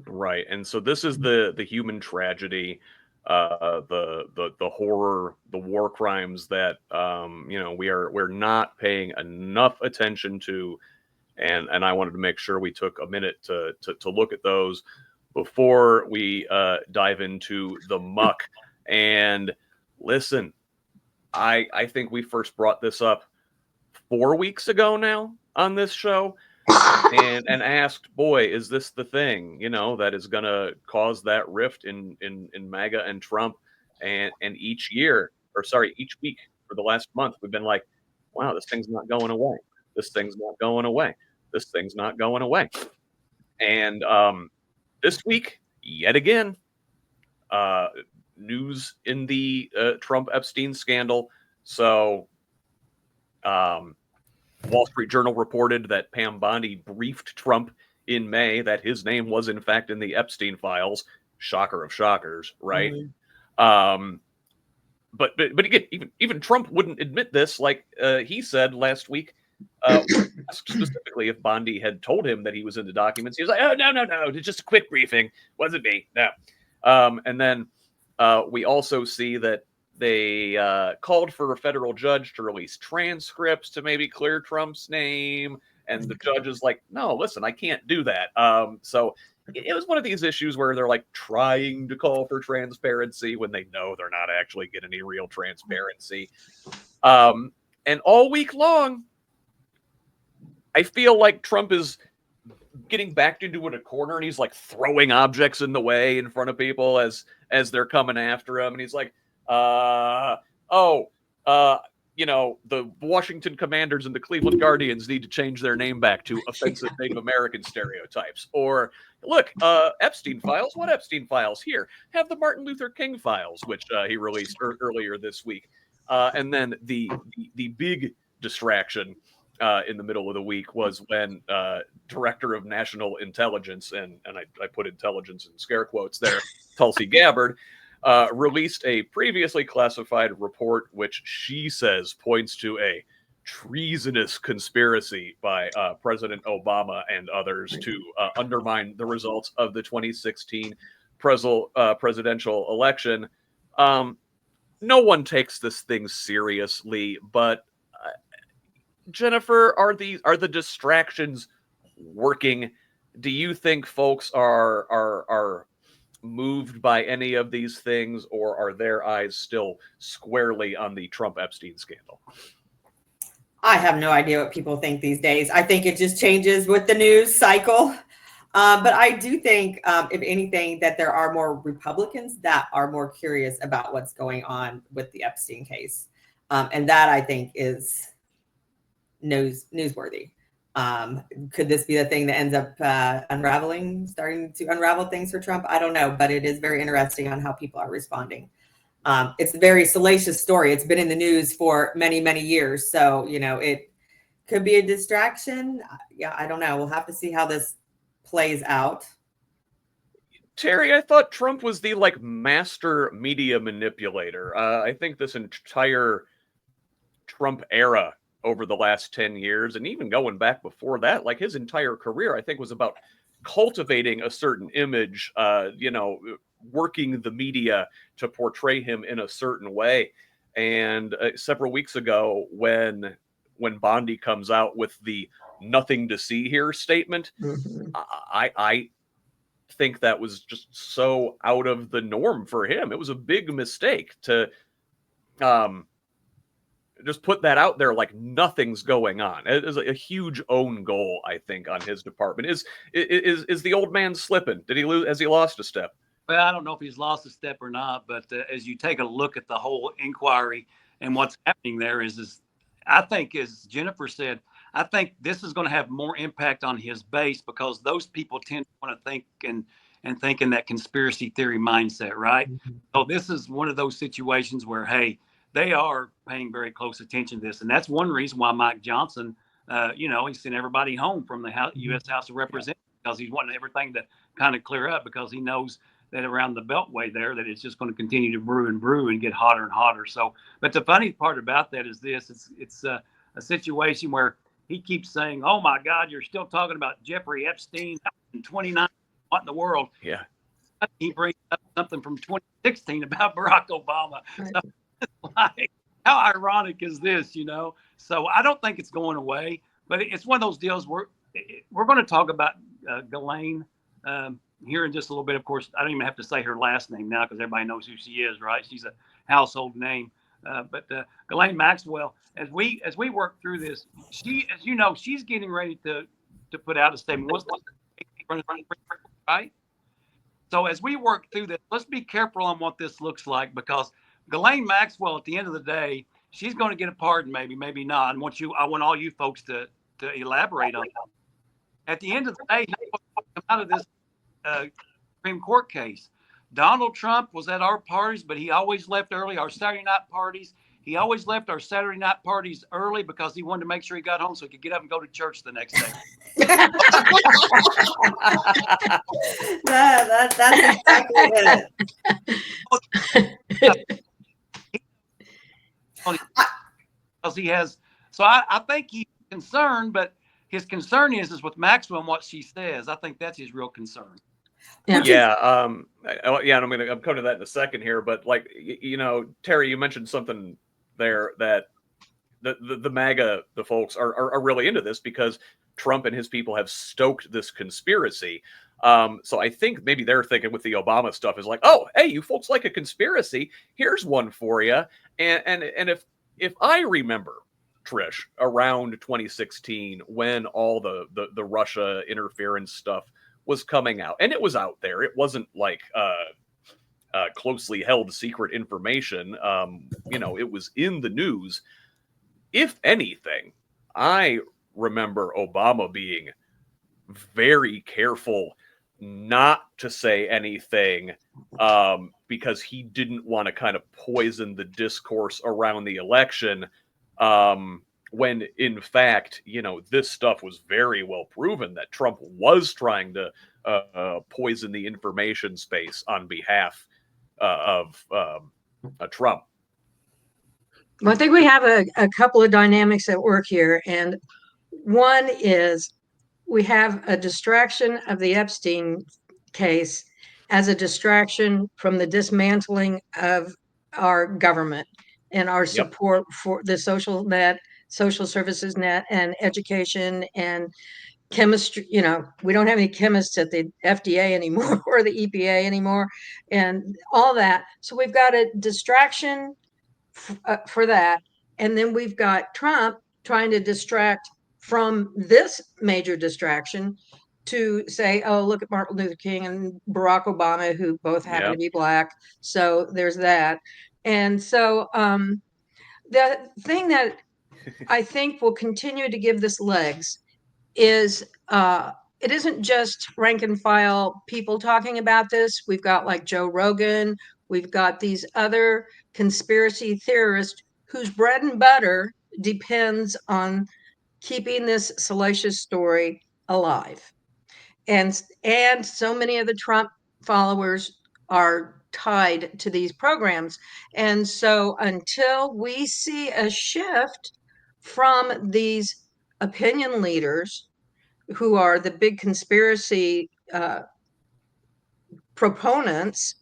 Right. And so this is the human tragedy, the horror, the war crimes that we're not paying enough attention to, and I wanted to make sure we took a minute to look at those before we dive into the muck. And listen, I think we first brought this up 4 weeks ago now on this show, and asked, boy, is this the thing, that is going to cause that rift in MAGA and Trump? And each week for the last month, we've been like, wow, this thing's not going away. This thing's not going away. This thing's not going away. And this week, yet again, news in the Trump Epstein scandal. So Wall Street Journal reported that Pam Bondi briefed Trump in May that his name was in fact in the Epstein files. Shocker of shockers, right? Mm-hmm. But again, even Trump wouldn't admit this. Like he said last week, asked specifically if Bondi had told him that he was in the documents. He was like, "Oh, no, it's just a quick briefing. Wasn't me." No. And then we also see that they called for a federal judge to release transcripts to maybe clear Trump's name. And the judge is like, no, listen, I can't do that. So it was one of these issues where they're like trying to call for transparency when they know they're not actually getting any real transparency. And all week long, I feel like Trump is getting backed into a corner, and he's like throwing objects in the way in front of people as they're coming after him. And he's like, the Washington Commanders and the Cleveland Guardians need to change their name back to offensive Native American stereotypes. Or look, Epstein files. What Epstein files? Here, have the Martin Luther King files, which he released earlier this week. And then the big distraction in the middle of the week was when Director of National Intelligence, and I put intelligence in scare quotes there, Tulsi Gabbard, released a previously classified report which she says points to a treasonous conspiracy by President Obama and others to undermine the results of the 2016 presidential election. No one takes this thing seriously, but Jennifer, are the distractions working? Do you think folks are moved by any of these things, or are their eyes still squarely on the Trump Epstein scandal? I have no idea what people think these days. I think it just changes with the news cycle. But I do think, if anything, that there are more Republicans that are more curious about what's going on with the Epstein case. And that, I think, is newsworthy. Could this be the thing that ends up starting to unravel things for Trump? I don't know, but it is very interesting on how people are responding. It's a very salacious story. It's been in the news for many, many years. So, it could be a distraction. Yeah, I don't know. We'll have to see how this plays out. Terry, I thought Trump was the master media manipulator. I think this entire Trump era over the last 10 years, and even going back before that, his entire career, I think, was about cultivating a certain image, working the media to portray him in a certain way. And several weeks ago, when Bondi comes out with the "nothing to see here" statement, think that was just so out of the norm for him. It was a big mistake to just put that out there like nothing's going on. It is a huge own goal, I think, on his department. Is the old man slipping? Did he lose? Has he lost a step? Well, I don't know if he's lost a step or not, but as you take a look at the whole inquiry and what's happening there is I think, as Jennifer said, I think this is going to have more impact on his base because those people tend to want to think and think in that conspiracy theory mindset, right? Mm-hmm. So this is one of those situations where, hey, they are paying very close attention to this. And that's one reason why Mike Johnson, he sent everybody home from the U.S. House of Representatives because he's wanting everything to kind of clear up because he knows that around the Beltway there, that it's just going to continue to brew and get hotter and hotter. So, but the funny part about that is this, it's a situation where he keeps saying, oh my God, you're still talking about Jeffrey Epstein in 29, what in the world? Yeah. He brings up something from 2016 about Barack Obama. So, like, how ironic is this, So I don't think it's going away, but it's one of those deals where we're going to talk about Ghislaine here in just a little bit. Of course, I don't even have to say her last name now because everybody knows who she is, right? She's a household name. But Ghislaine Maxwell, as we work through this, she, as you know, she's getting ready to put out a statement. Right? So as we work through this, let's be careful on what this looks like because Ghislaine Maxwell, at the end of the day, she's going to get a pardon, maybe not. And I want all you folks to elaborate on that. At the end of the day, come out of this Supreme Court case. Donald Trump was at our parties, but he always left early. Our Saturday night parties, he always left our Saturday night parties early because he wanted to make sure he got home so he could get up and go to church the next day. That's exactly it. Because he has, so I think he's concerned, but his concern is with Maxwell and what she says. I think that's his real concern. Yeah. And I'm coming to that in a second here, but Terry, you mentioned something there that the MAGA, the folks are really into this because Trump and his people have stoked this conspiracy. So I think maybe they're thinking with the Obama stuff is like, oh, hey, you folks like a conspiracy? Here's one for you. And if I remember, Trish, around 2016 when all the Russia interference stuff was coming out, and it was out there. It wasn't like closely held secret information. It was in the news. If anything, I remember Obama being very careful not to say anything because he didn't want to kind of poison the discourse around the election. When in fact, this stuff was very well proven that Trump was trying to poison the information space on behalf of Trump. Well, I think we have a couple of dynamics at work here. And one is we have a distraction of the Epstein case as a distraction from the dismantling of our government and our support for the social net, social services net, and education and chemistry. We don't have any chemists at the FDA anymore or the EPA anymore and all that. So we've got a distraction for that. And then we've got Trump trying to distract from this major distraction to say, oh, look at Martin Luther King and Barack Obama, who both happen to be Black. So there's that. And so the thing that I think will continue to give this legs is it isn't just rank and file people talking about this. We've got like Joe Rogan. We've got these other conspiracy theorists whose bread and butter depends on keeping this salacious story alive. And so many of the Trump followers are tied to these programs. And so until we see a shift from these opinion leaders who are the big conspiracy proponents,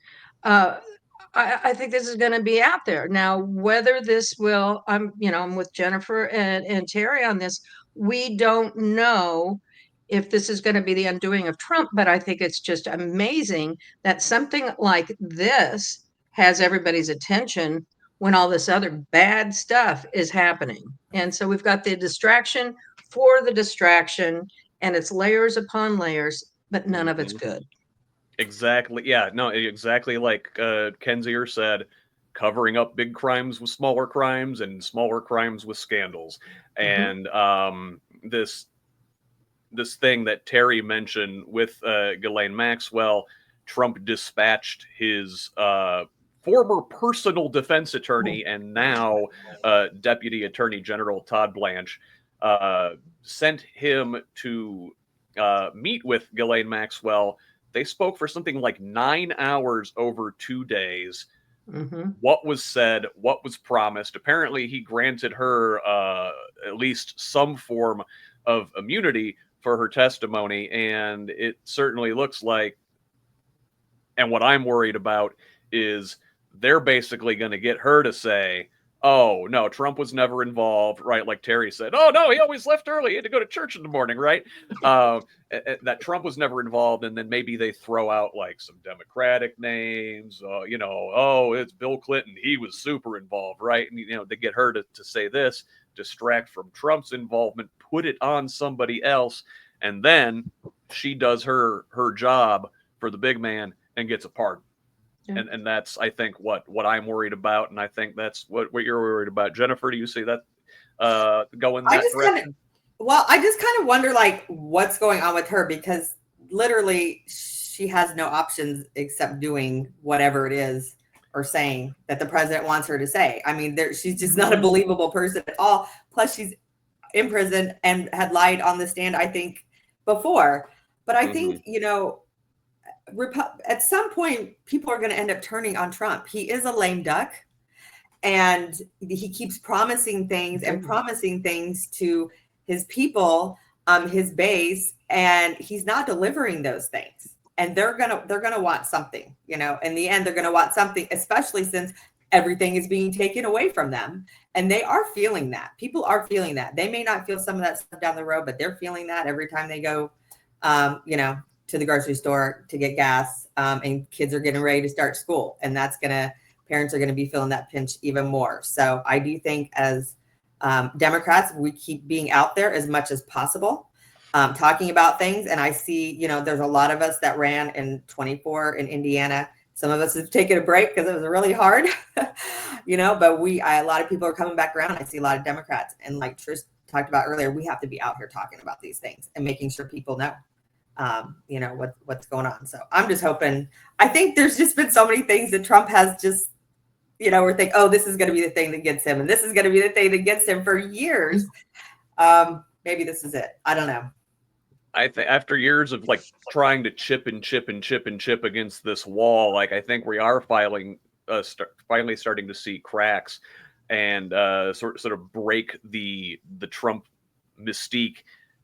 I think this is going to be out there. Now, whether this will, I'm with Jennifer and Terry on this. We don't know if this is going to be the undoing of Trump, but I think it's just amazing that something like this has everybody's attention when all this other bad stuff is happening. And so we've got the distraction for the distraction, and it's layers upon layers, but none of it's good. Exactly. Yeah, no, exactly like Kenzier said, covering up big crimes with smaller crimes and smaller crimes with scandals. And this thing that Terry mentioned with Ghislaine Maxwell, Trump dispatched his former personal defense attorney and now Deputy Attorney General Todd Blanche, sent him to meet with Ghislaine Maxwell. They spoke for something like 9 hours over 2 days. What was said, what was promised. Apparently, he granted her at least some form of immunity for her testimony, and it certainly looks like, and what I'm worried about is they're basically going to get her to say, oh, no, Trump was never involved, right? Like Terry said, oh, no, he always left early. He had to go to church in the morning, right? That Trump was never involved. And then maybe they throw out like some Democratic names, oh, it's Bill Clinton. He was super involved, right? And, they get her to say this, distract from Trump's involvement, put it on somebody else. And then she does her job for the big man and gets a pardon. And that's, I think, what I'm worried about, and I think that's what you're worried about. Jennifer, do you see that going that direction? I just kind of wonder, like, what's going on with her, because literally she has no options except doing whatever it is or saying that the president wants her to say. I mean, she's just not a believable person at all. Plus, she's in prison and had lied on the stand, I think, before. But I think, at some point, people are going to end up turning on Trump. He is a lame duck, and he keeps promising things to his people, his base, and he's not delivering those things. And they're gonna want something. In the end, they're gonna want something, especially since everything is being taken away from them, and they are feeling that. People are feeling that. They may not feel some of that stuff down the road, but they're feeling that every time they go, to the grocery store to get gas, and kids are getting ready to start school, and parents are going to be feeling that pinch even more. So I do think, as Democrats, we keep being out there as much as possible, talking about things. And I see, there's a lot of us that ran in 24 in Indiana. Some of us have taken a break because it was really hard, but a lot of people are coming back around. I see a lot of Democrats, and like Trish talked about earlier, we have to be out here talking about these things and making sure people know. What's going on. So I'm just hoping. I think there's just been so many things that Trump has just, we're thinking, oh, this is going to be the thing that gets him, and this is going to be the thing that gets him for years. Maybe this is it. I don't know. I think after years of like trying to chip against this wall, like I think we are finally starting to see cracks and sort of break the Trump mystique.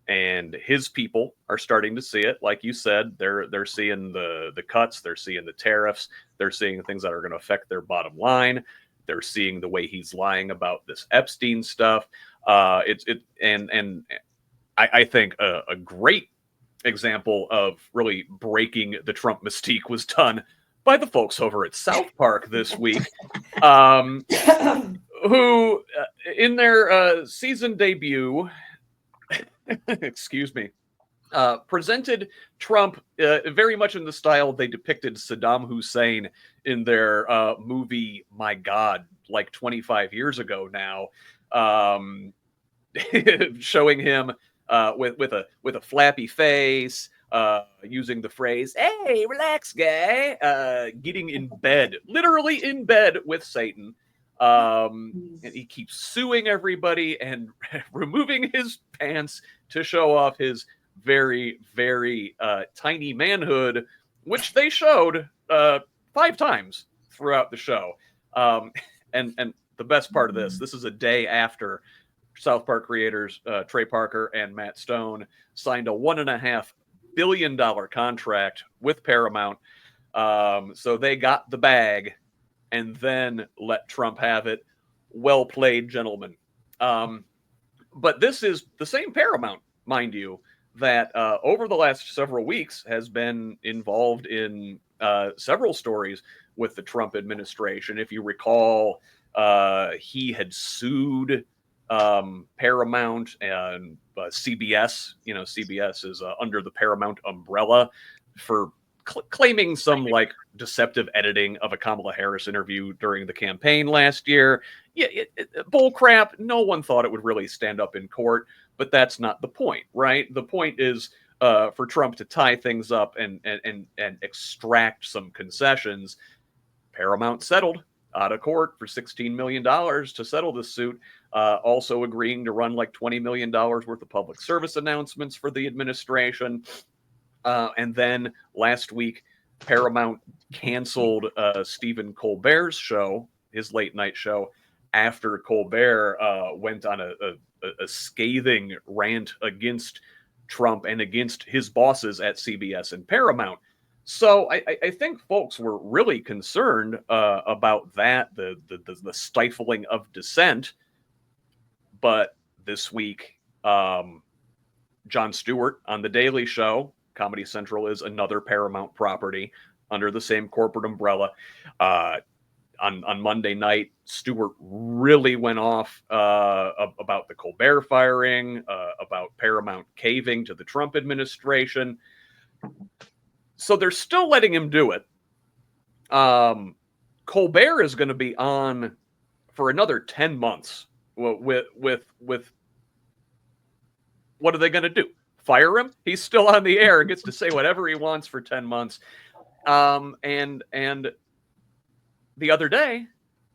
And his people are starting to see it. Like you said, they're seeing the cuts, they're seeing the tariffs, they're seeing things that are going to affect their bottom line. They're seeing the way he's lying about this Epstein stuff. I think a great example of really breaking the Trump mystique was done by the folks over at South Park this week, who in their season debut, excuse me, presented Trump very much in the style they depicted Saddam Hussein in their movie My God, like 25 years ago now, showing him with a flappy face, using the phrase, "Hey, relax, guy," getting in bed, literally in bed with Satan. And he keeps suing everybody and removing his pants to show off his very, very tiny manhood, which they showed 5 times throughout the show. And the best part of this is a day after South Park creators Trey Parker and Matt Stone signed a $1.5 billion contract with Paramount. So they got the bag and then let Trump have it. Well played, gentlemen. But this is the same Paramount, mind you, that over the last several weeks has been involved in several stories with the Trump administration. If you recall, he had sued Paramount and CBS. You know, CBS is under the Paramount umbrella for claiming some like deceptive editing of a Kamala Harris interview during the campaign last year. Yeah, bull crap. No one thought it would really stand up in court, but that's not the point, right? The point is for Trump to tie things up and extract some concessions. Paramount settled out of court for $16 million to settle this suit, also agreeing to run like $20 million worth of public service announcements for the administration. And then last week, Paramount canceled Stephen Colbert's show, his late night show, after Colbert went on a scathing rant against Trump and against his bosses at CBS and Paramount. So I think folks were really concerned about that, the stifling of dissent. But this week, Jon Stewart on The Daily Show, Comedy Central is another Paramount property under the same corporate umbrella. On Monday night, Stewart really went off about the Colbert firing, about Paramount caving to the Trump administration. So they're still letting him do it. Colbert is going to be on for another 10 months with what are they going to do? Fire him? He's still on the air and gets to say whatever he wants for 10 months. And the other day,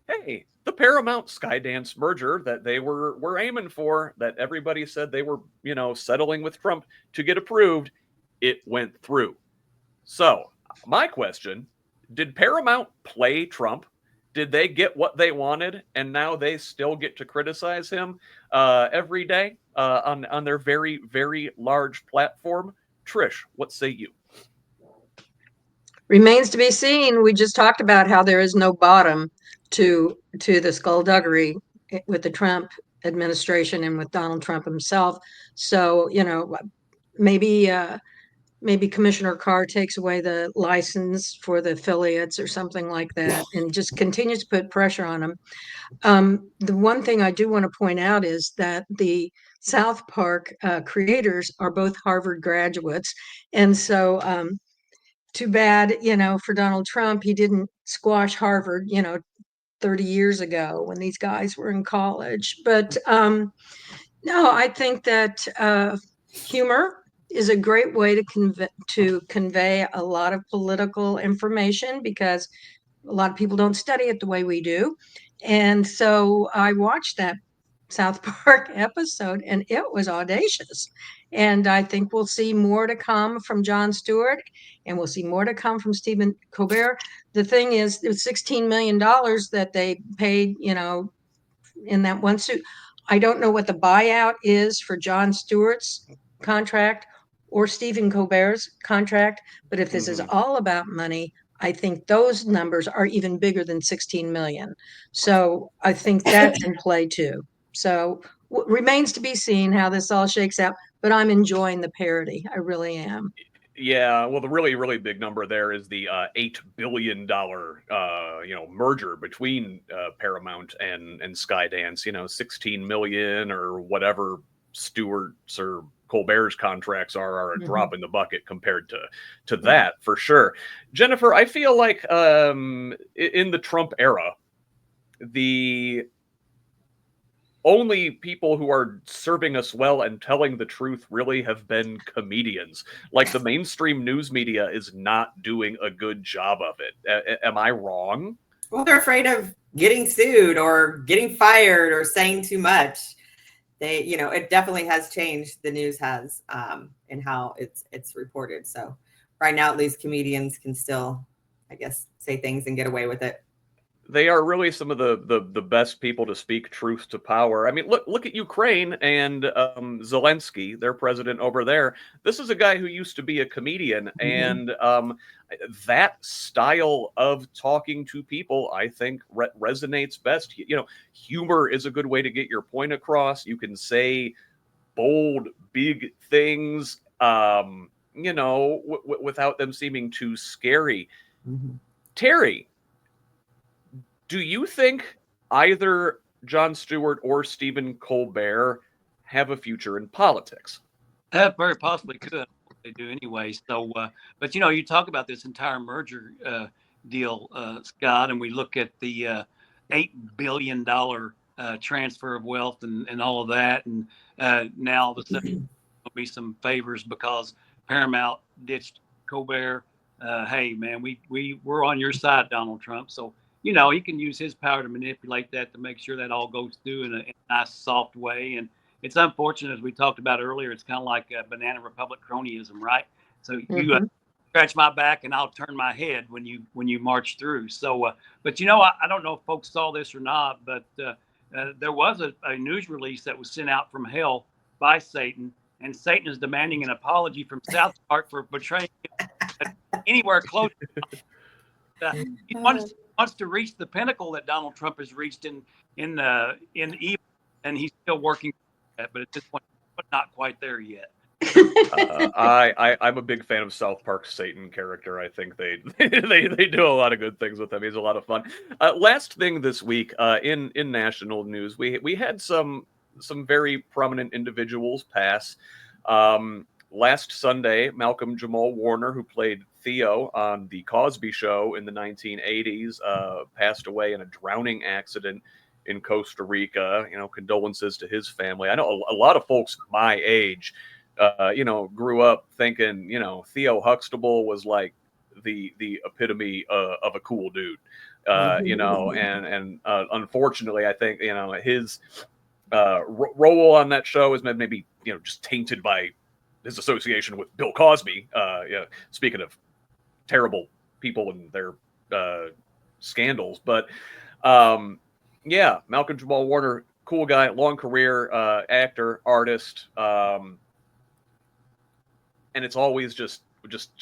hey, the Paramount Skydance merger that they were aiming for, that everybody said they were, settling with Trump to get approved, it went through. So my question, did Paramount play Trump? Did they get what they wanted, and now they still get to criticize him every day on their very, very large platform? Trish, what say you? Remains to be seen. We just talked about how there is no bottom to the skullduggery with the Trump administration and with Donald Trump himself. So, maybe Commissioner Carr takes away the license for the affiliates or something like that and just continues to put pressure on them. The one thing I do want to point out is that the South Park creators are both Harvard graduates. And so too bad, for Donald Trump, he didn't squash Harvard, 30 years ago when these guys were in college. But no, I think that humor is a great way to convey a lot of political information, because a lot of people don't study it the way we do. And so I watched that South Park episode and it was audacious. And I think we'll see more to come from Jon Stewart, and we'll see more to come from Stephen Colbert. The thing is, it was $16 million that they paid, in that one suit. I don't know what the buyout is for Jon Stewart's contract or Stephen Colbert's contract, but if this is all about money, I think those numbers are even bigger than 16 million. So I think that's in play too. So remains to be seen how this all shakes out, but I'm enjoying the parody. I really am. Yeah, well, the really, really big number there is the $8 billion, merger between Paramount and Skydance. 16 million or whatever Stewart's or Colbert's contracts are a drop in the bucket compared to that, for sure. Jennifer, I feel like in the Trump era, the only people who are serving us well and telling the truth really have been comedians. Like, the mainstream news media is not doing a good job of it. Am I wrong? Well, they're afraid of getting sued or getting fired or saying too much. It definitely has changed. The news has in how it's reported. So right now, at least comedians can still, I guess, say things and get away with it. They are really some of the best people to speak truth to power. I mean, look at Ukraine and Zelensky, their president over there. This is a guy who used to be a comedian, and that style of talking to people, I think, resonates best. Humor is a good way to get your point across. You can say bold, big things without them seeming too scary. Mm-hmm. Terry, do you think either Jon Stewart or Stephen Colbert have a future in politics? That very possibly could. They do anyway. So, but you talk about this entire merger deal, Scott, and we look at the $8 billion transfer of wealth and all of that, and now all of a sudden there'll be some favors because Paramount ditched Colbert. Hey, man, we're on your side, Donald Trump. So he can use his power to manipulate that to make sure that all goes through in a nice, soft way. And it's unfortunate, as we talked about earlier. It's kind of like Banana Republic cronyism, right? So you scratch my back and I'll turn my head when you march through. So, but I don't know if folks saw this or not, but there was a news release that was sent out from hell by Satan, and Satan is demanding an apology from South Park for betraying him anywhere close. He wants to reach the pinnacle that Donald Trump has reached in evil, and he's still working for that, but at this point, not quite there yet. I'm a big fan of South Park's Satan character. I think they do a lot of good things with him. He's a lot of fun. Last thing this week, in national news, we had some very prominent individuals pass. Last Sunday, Malcolm Jamal Warner, who played Theo on The Cosby Show in the 1980s, passed away in a drowning accident in Costa Rica. Condolences to his family. I know a lot of folks my age, grew up thinking, Theo Huxtable was like the epitome of a cool dude, and unfortunately, I think, his role on that show is maybe, just tainted by his association with Bill Cosby. Speaking of terrible people and their scandals, but Malcolm Jamal Warner, cool guy, long career, actor, artist, and it's always just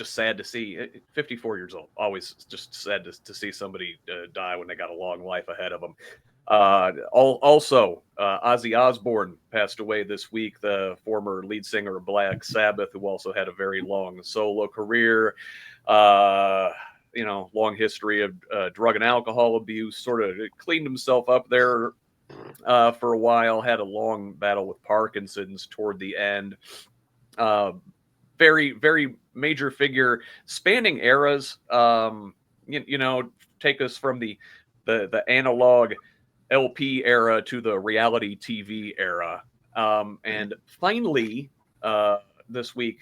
sad to see. 54 years old, always just sad to see somebody die when they got a long life ahead of them. Also, Ozzy Osbourne passed away this week, the former lead singer of Black Sabbath, who also had a very long solo career. Long history of drug and alcohol abuse, sort of cleaned himself up there for a while, had a long battle with Parkinson's toward the end. Very, very major figure, spanning eras. Take us from the analog LP era to the reality TV era. And finally, this week,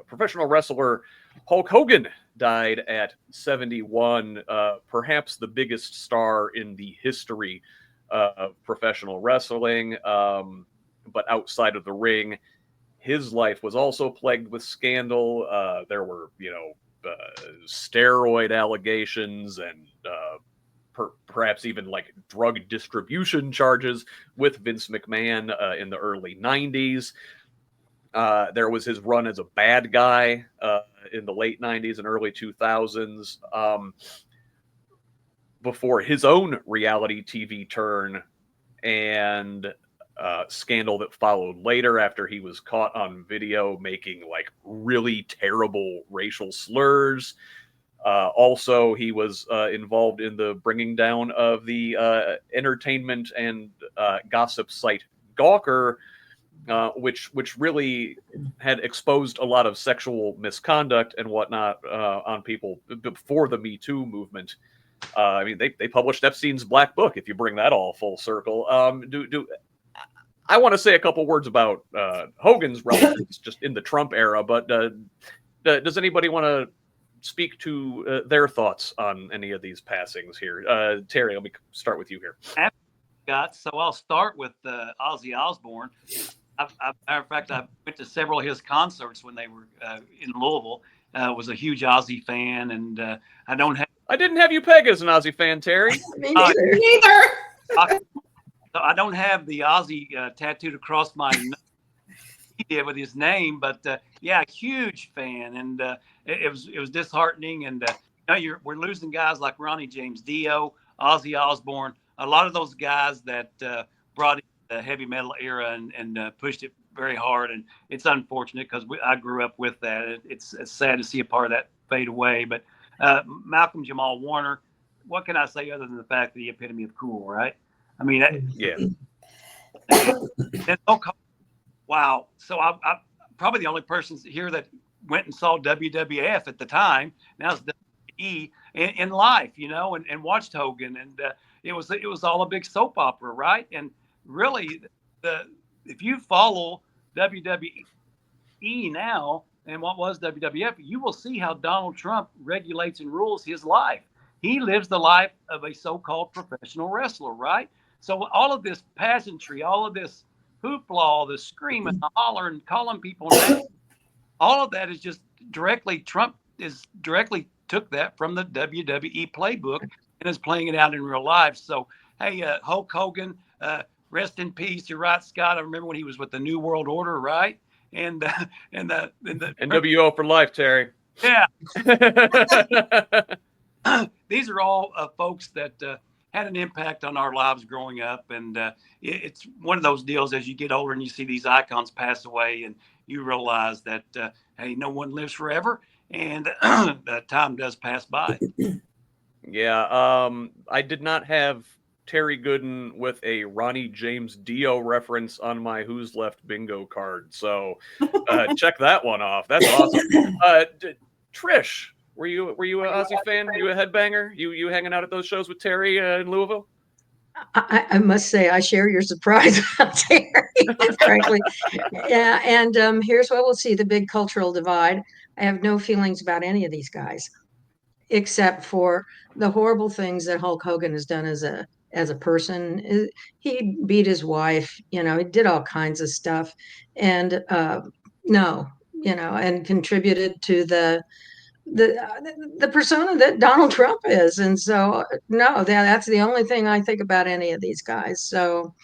professional wrestler Hulk Hogan died at 71, perhaps the biggest star in the history of professional wrestling. But outside of the ring, his life was also plagued with scandal. There were, steroid allegations and perhaps even like drug distribution charges with Vince McMahon in the early 90s. There was his run as a bad guy in the late 90s and early 2000s, before his own reality TV turn and scandal that followed later after he was caught on video making like really terrible racial slurs. Also, he was involved in the bringing down of the entertainment and gossip site Gawker, which really had exposed a lot of sexual misconduct and whatnot on people before the Me Too movement. They published Epstein's Black Book, if you bring that all full circle. I want to say a couple words about Hogan's relatives just in the Trump era, but does anybody want to speak to their thoughts on any of these passings here? Terry, let me start with you here. Scott, so I'll start with Ozzy Osbourne. Matter of fact, I went to several of his concerts when they were in Louisville. Was a huge Ozzy fan, and I didn't have you peg as an Ozzy fan, Terry. Me neither. So I don't have the Ozzy tattooed across my nose. He did with his name, but huge fan, and it was disheartening. And we're losing guys like Ronnie James Dio, Ozzy Osbourne, a lot of those guys that brought in the heavy metal era and pushed it very hard, and it's unfortunate because I grew up with that. It's sad to see a part of that fade away. But Malcolm Jamal Warner, what can I say other than the fact that the epitome of cool, right? I mean, Yeah. Wow. So I'm probably the only person here that went and saw WWF at the time. Now it's WWE in life, and watched Hogan, and it was all a big soap opera, right? And really, if you follow WWE now and what was WWF, you will see how Donald Trump regulates and rules his life. He lives the life of a so-called professional wrestler, right? So all of this pageantry, all of this hoopla, all this screaming, hollering, calling people names, all of that is just Trump took that from the WWE playbook and is playing it out in real life. So, hey, Hulk Hogan, rest in peace. You're right, Scott. I remember when he was with the New World Order, right? And the NWO for life, Terry. Yeah. These are all folks that had an impact on our lives growing up. And it's one of those deals as you get older and you see these icons pass away and you realize that, hey, no one lives forever. And that time does pass by. Yeah. I did not have Terry Goodin with a Ronnie James Dio reference on my Who's Left bingo card. So check that one off. That's awesome. Trish, were you an Ozzy fan? Were you a headbanger? You hanging out at those shows with Terry in Louisville? I must say I share your surprise about Terry, frankly. Yeah, and here's what we'll see: the big cultural divide. I have no feelings about any of these guys, except for the horrible things that Hulk Hogan has done as a person. He beat his wife, he did all kinds of stuff, and and contributed to the persona that Donald Trump is. And so, no, that's the only thing I think about any of these guys. So,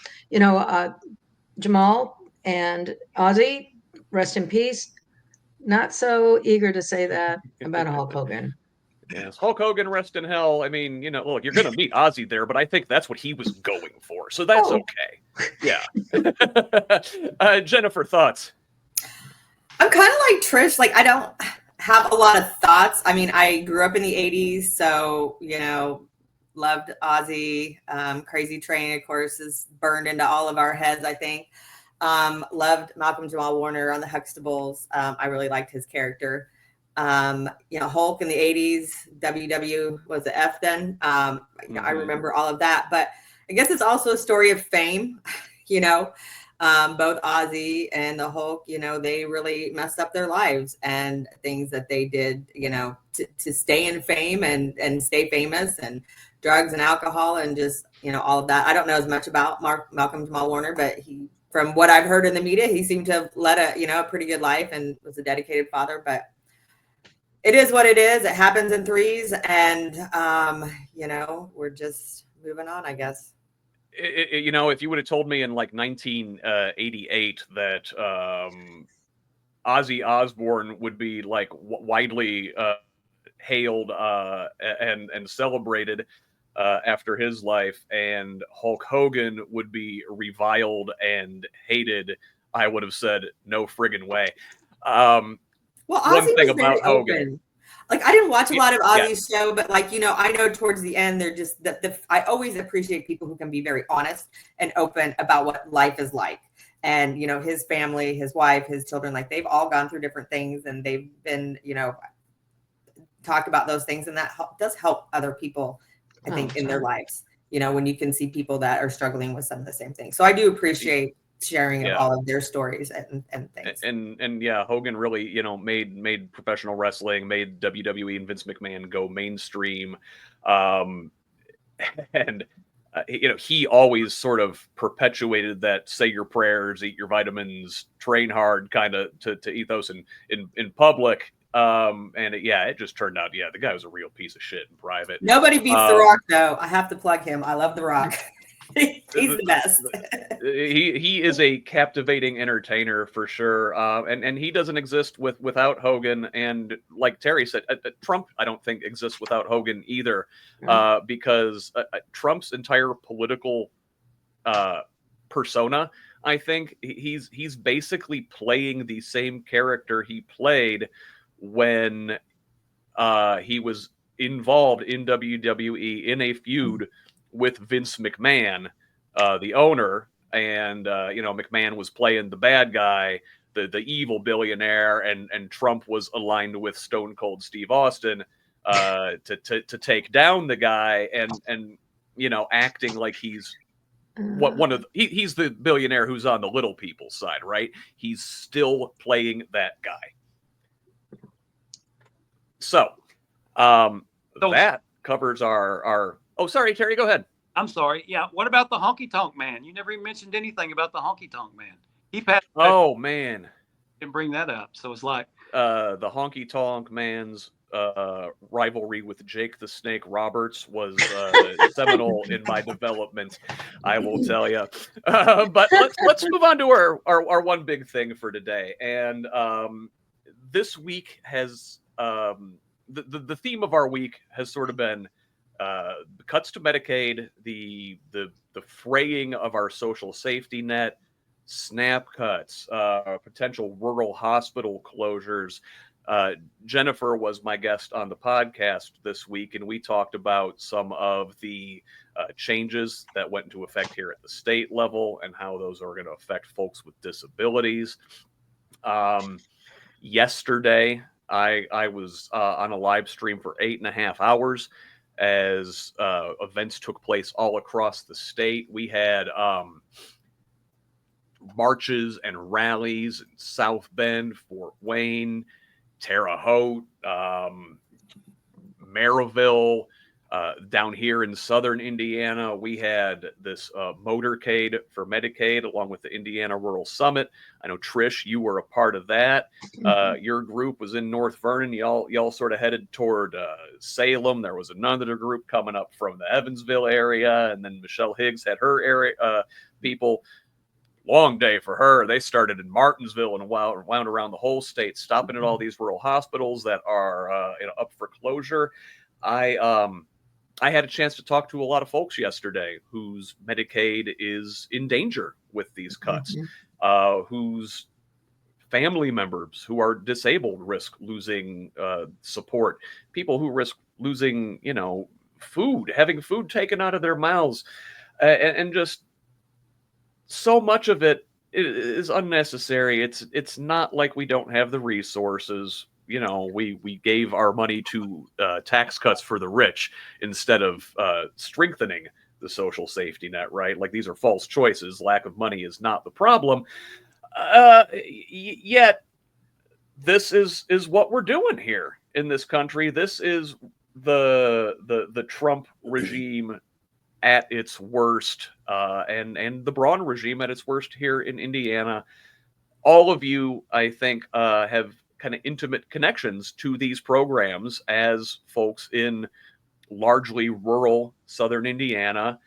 Jamal and Ozzy, rest in peace. Not so eager to say that about Hulk Hogan. Yes, Hulk Hogan, rest in hell. I mean, look, you're going to meet Ozzy there, but I think that's what he was going for. So that's okay. Yeah. Jennifer, thoughts? I'm kind of like Trish. Like, I don't have a lot of thoughts. I mean, I grew up in the 80s, so, loved Ozzy. Crazy Train, of course, is burned into all of our heads, I think. Loved Malcolm Jamal Warner on the Huxtables. I really liked his character. Hulk in the 80s, WW was the F then. I remember all of that, but I guess it's also a story of fame, both Ozzy and the Hulk, they really messed up their lives and things that they did, to stay in fame and stay famous, and drugs and alcohol and just, all of that. I don't know as much about Malcolm Jamal Warner, but from what I've heard in the media, he seemed to have led a pretty good life and was a dedicated father, but it is what it is. It happens in threes, and we're just moving on, I guess. If you would have told me in like 1988 that Ozzy Osbourne would be like widely hailed and celebrated after his life, and Hulk Hogan would be reviled and hated, I would have said no friggin' way. Well, Ozzy was very open. Like, I didn't watch a lot of Ozzy's show, but I know towards the end, they're just I always appreciate people who can be very honest and open about what life is like. And, his family, his wife, his children, like, they've all gone through different things, and they've been, talk about those things. And that does help other people, I think, in their lives, when you can see people that are struggling with some of the same things. So I do appreciate sharing of all of their stories and things. And Hogan really, made professional wrestling, made WWE and Vince McMahon go mainstream. He always sort of perpetuated that say your prayers, eat your vitamins, train hard kind of to ethos in public. It just turned out, the guy was a real piece of shit in private. Nobody beats The Rock, though. I have to plug him. I love The Rock. He's the best. He is a captivating entertainer for sure, and he doesn't exist without Hogan. And like Terry said, Trump, I don't think exists without Hogan either, because Trump's entire political persona I think he's basically playing the same character he played when he was involved in WWE in a feud with Vince McMahon, the owner, and McMahon was playing the bad guy, the evil billionaire, and Trump was aligned with Stone Cold Steve Austin to take down the guy, and acting like he's he's the billionaire who's on the little people's side, right? He's still playing that guy. So that covers our. Oh, sorry, Terry, go ahead. I'm sorry. Yeah. What about the honky tonk man? You never even mentioned anything about the honky tonk man. He passed. Oh man, didn't bring that up. So it's like the honky tonk man's rivalry with Jake the Snake Roberts was seminal in my development, I will tell you. But let's move on to our one big thing for today, and this week has the theme of our week has sort of been cuts to Medicaid, the fraying of our social safety net, SNAP cuts, potential rural hospital closures. Jennifer was my guest on the podcast this week, and we talked about some of the changes that went into effect here at the state level and how those are going to affect folks with disabilities. Yesterday, I was on a live stream for 8.5 hours as events took place all across the state. We had marches and rallies in South Bend, Fort Wayne, Terre Haute, Maryville. Down here in southern Indiana, we had this motorcade for Medicaid along with the Indiana Rural Summit. I know, Trish, you were a part of that. Your group was in North Vernon. Y'all sort of headed toward Salem. There was another group coming up from the Evansville area, and then Michelle Higgs had her area people. Long day for her. They started in Martinsville and wound around the whole state, stopping at all these rural hospitals that are up for closure. I had a chance to talk to a lot of folks yesterday whose Medicaid is in danger with these cuts, whose family members who are disabled risk losing support, people who risk losing, food, having food taken out of their mouths, and just so much of it is unnecessary. It's not like we don't have the resources. We gave our money to tax cuts for the rich instead of strengthening the social safety net, right? Like, these are false choices. Lack of money is not the problem. Yet this is what we're doing here in this country. This is the Trump regime at its worst, and the Braun regime at its worst here in Indiana. All of you, I think, have kind of intimate connections to these programs as folks in largely rural southern Indiana.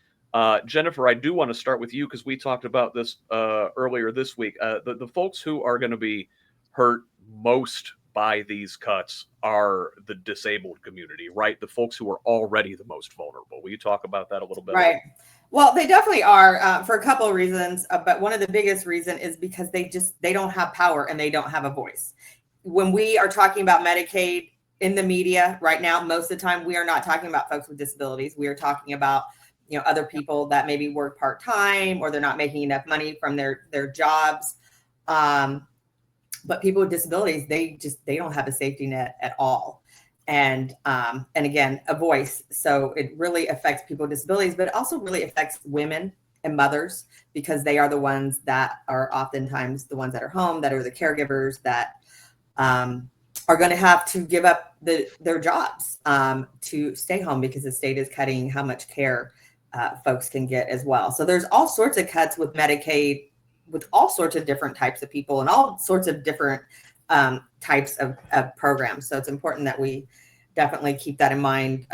Jennifer, I do want to start with you because we talked about this earlier this week. The folks who are going to be hurt most by these cuts are the disabled community, right? The folks who are already the most vulnerable. Will you talk about that a little bit? Right. Well, they definitely are for a couple of reasons, but one of the biggest reason is because they don't have power and they don't have a voice. When we are talking about Medicaid in the media right now, most of the time we are not talking about folks with disabilities. We are talking about other people that maybe work part-time or they're not making enough money from their jobs. But people with disabilities, they don't have a safety net at all. And again, a voice. So it really affects people with disabilities, but it also really affects women and mothers because they are the ones that are oftentimes the ones that are home, that are the caregivers that are going to have to give up their jobs to stay home because the state is cutting how much care folks can get as well. So there's all sorts of cuts with Medicaid, with all sorts of different types of people and all sorts of different types of programs. So it's important that we definitely keep that in mind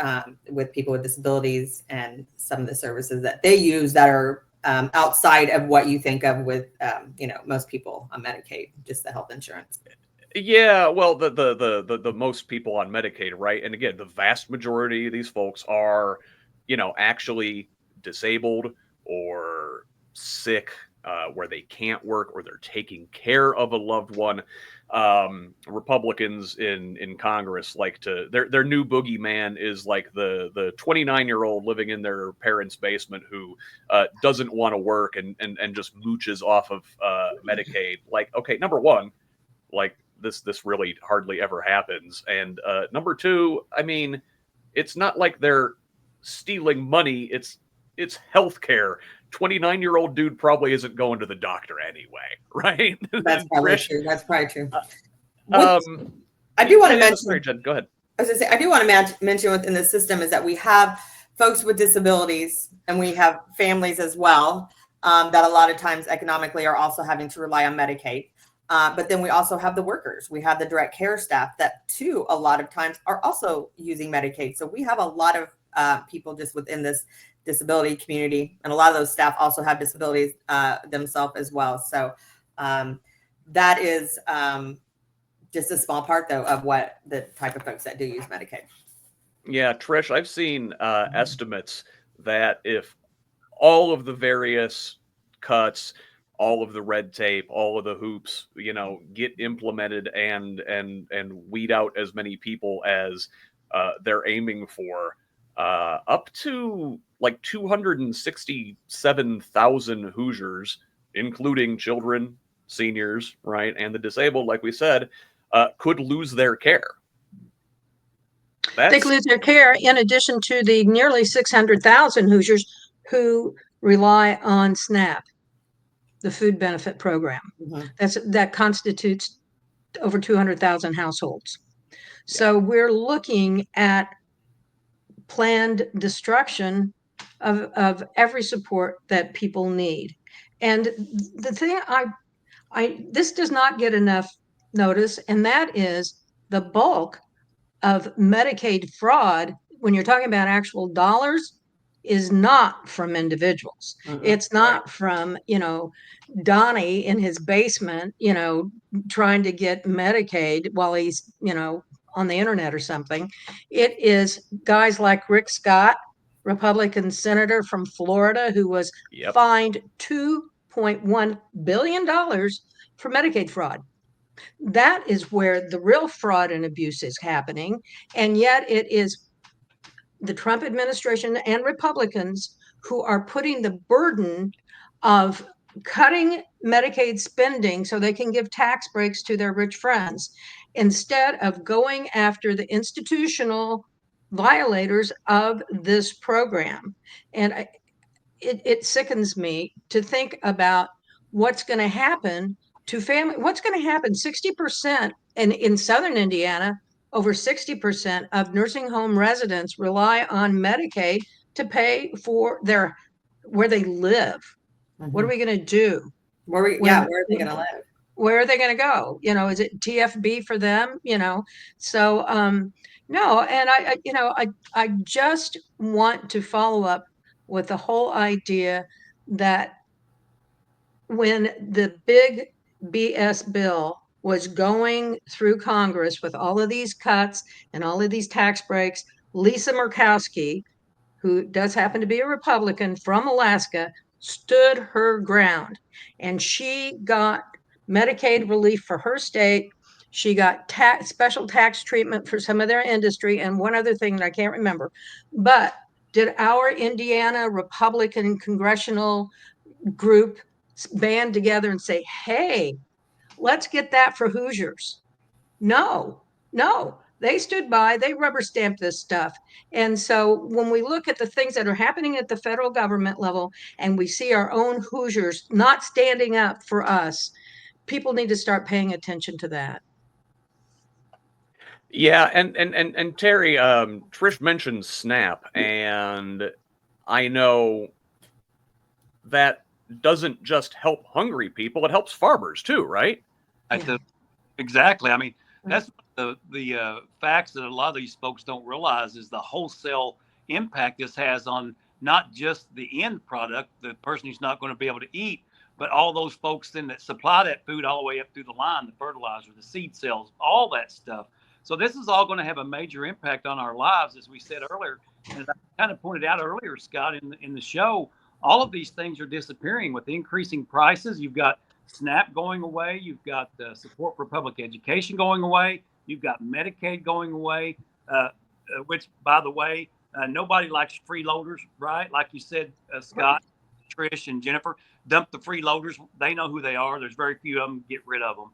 with people with disabilities and some of the services that they use that are outside of what you think of with, most people on Medicaid, just the health insurance. Yeah, well, the most people on Medicaid, right? And again, the vast majority of these folks are, actually disabled or sick, where they can't work or they're taking care of a loved one. Republicans in Congress like to their new boogeyman is like the 29-year-old living in their parents' basement who doesn't want to work and just mooches off of Medicaid. Like, okay, number one, like this really hardly ever happens, and number two, I mean, it's not like they're stealing money. It's healthcare. 29-year-old dude probably isn't going to the doctor anyway, right? That's probably Trish, true. That's probably true. I do want to mention. Sorry, Jen, go ahead. I was going to say, I do want to mention within the system is that we have folks with disabilities and we have families as well that a lot of times economically are also having to rely on Medicaid. But then we also have the workers. We have the direct care staff that too, a lot of times are also using Medicaid. So we have a lot of people just within this disability community. And a lot of those staff also have disabilities themselves as well. So that is just a small part though of what the type of folks that do use Medicaid. Yeah, Trish, I've seen estimates that if all of the various cuts, all of the red tape, all of the hoops, get implemented and weed out as many people as they're aiming for, up to like 267,000 Hoosiers, including children, seniors, right, and the disabled, like we said, could lose their care. They could lose their care in addition to the nearly 600,000 Hoosiers who rely on SNAP, the food benefit program. Mm-hmm. That constitutes over 200,000 households. So we're looking at planned destruction of every support that people need. And the thing this does not get enough notice, and that is the bulk of Medicaid fraud, when you're talking about actual dollars, is not from individuals. It's not from, Donnie in his basement, trying to get Medicaid while he's, on the internet or something. It is guys like Rick Scott, Republican senator from Florida, who was fined $2.1 billion for Medicaid fraud. That is where the real fraud and abuse is happening. And yet it is the Trump administration and Republicans who are putting the burden of cutting Medicaid spending so they can give tax breaks to their rich friends instead of going after the institutional violators of this program. And it sickens me to think about what's going to happen to family. What's going to happen? 60% in Southern Indiana, over 60% of nursing home residents rely on Medicaid to pay for where they live. Mm-hmm. What are we going to do? Where are they going to live? Where are they going to go? Is it TFB for them? So no. And I just want to follow up with the whole idea that when the big BS bill was going through Congress with all of these cuts and all of these tax breaks, Lisa Murkowski, who does happen to be a Republican from Alaska, stood her ground. And she got Medicaid relief for her state. She got special tax treatment for some of their industry and one other thing that I can't remember. But did our Indiana Republican congressional group band together and say, hey, let's get that for Hoosiers? No. They stood by, they rubber stamped this stuff. And so when we look at the things that are happening at the federal government level and we see our own Hoosiers not standing up for us, people need to start paying attention to that. Yeah, and Terry, Trish mentioned SNAP, and I know that doesn't just help hungry people, it helps farmers too, right? Exactly. I mean, that's the facts that a lot of these folks don't realize is the wholesale impact this has on not just the end product, the person who's not going to be able to eat, but all those folks then that supply that food all the way up through the line, the fertilizer, the seed cells, all that stuff. So this is all going to have a major impact on our lives, as we said earlier. And as I kind of pointed out earlier, Scott, in the show, all of these things are disappearing with increasing prices. You've got SNAP going away. You've got support for public education going away. You've got Medicaid going away, which, by the way, nobody likes freeloaders, right? Like you said, Scott, Trish, and Jennifer, dump the freeloaders. They know who they are. There's very few of them. Get rid of them.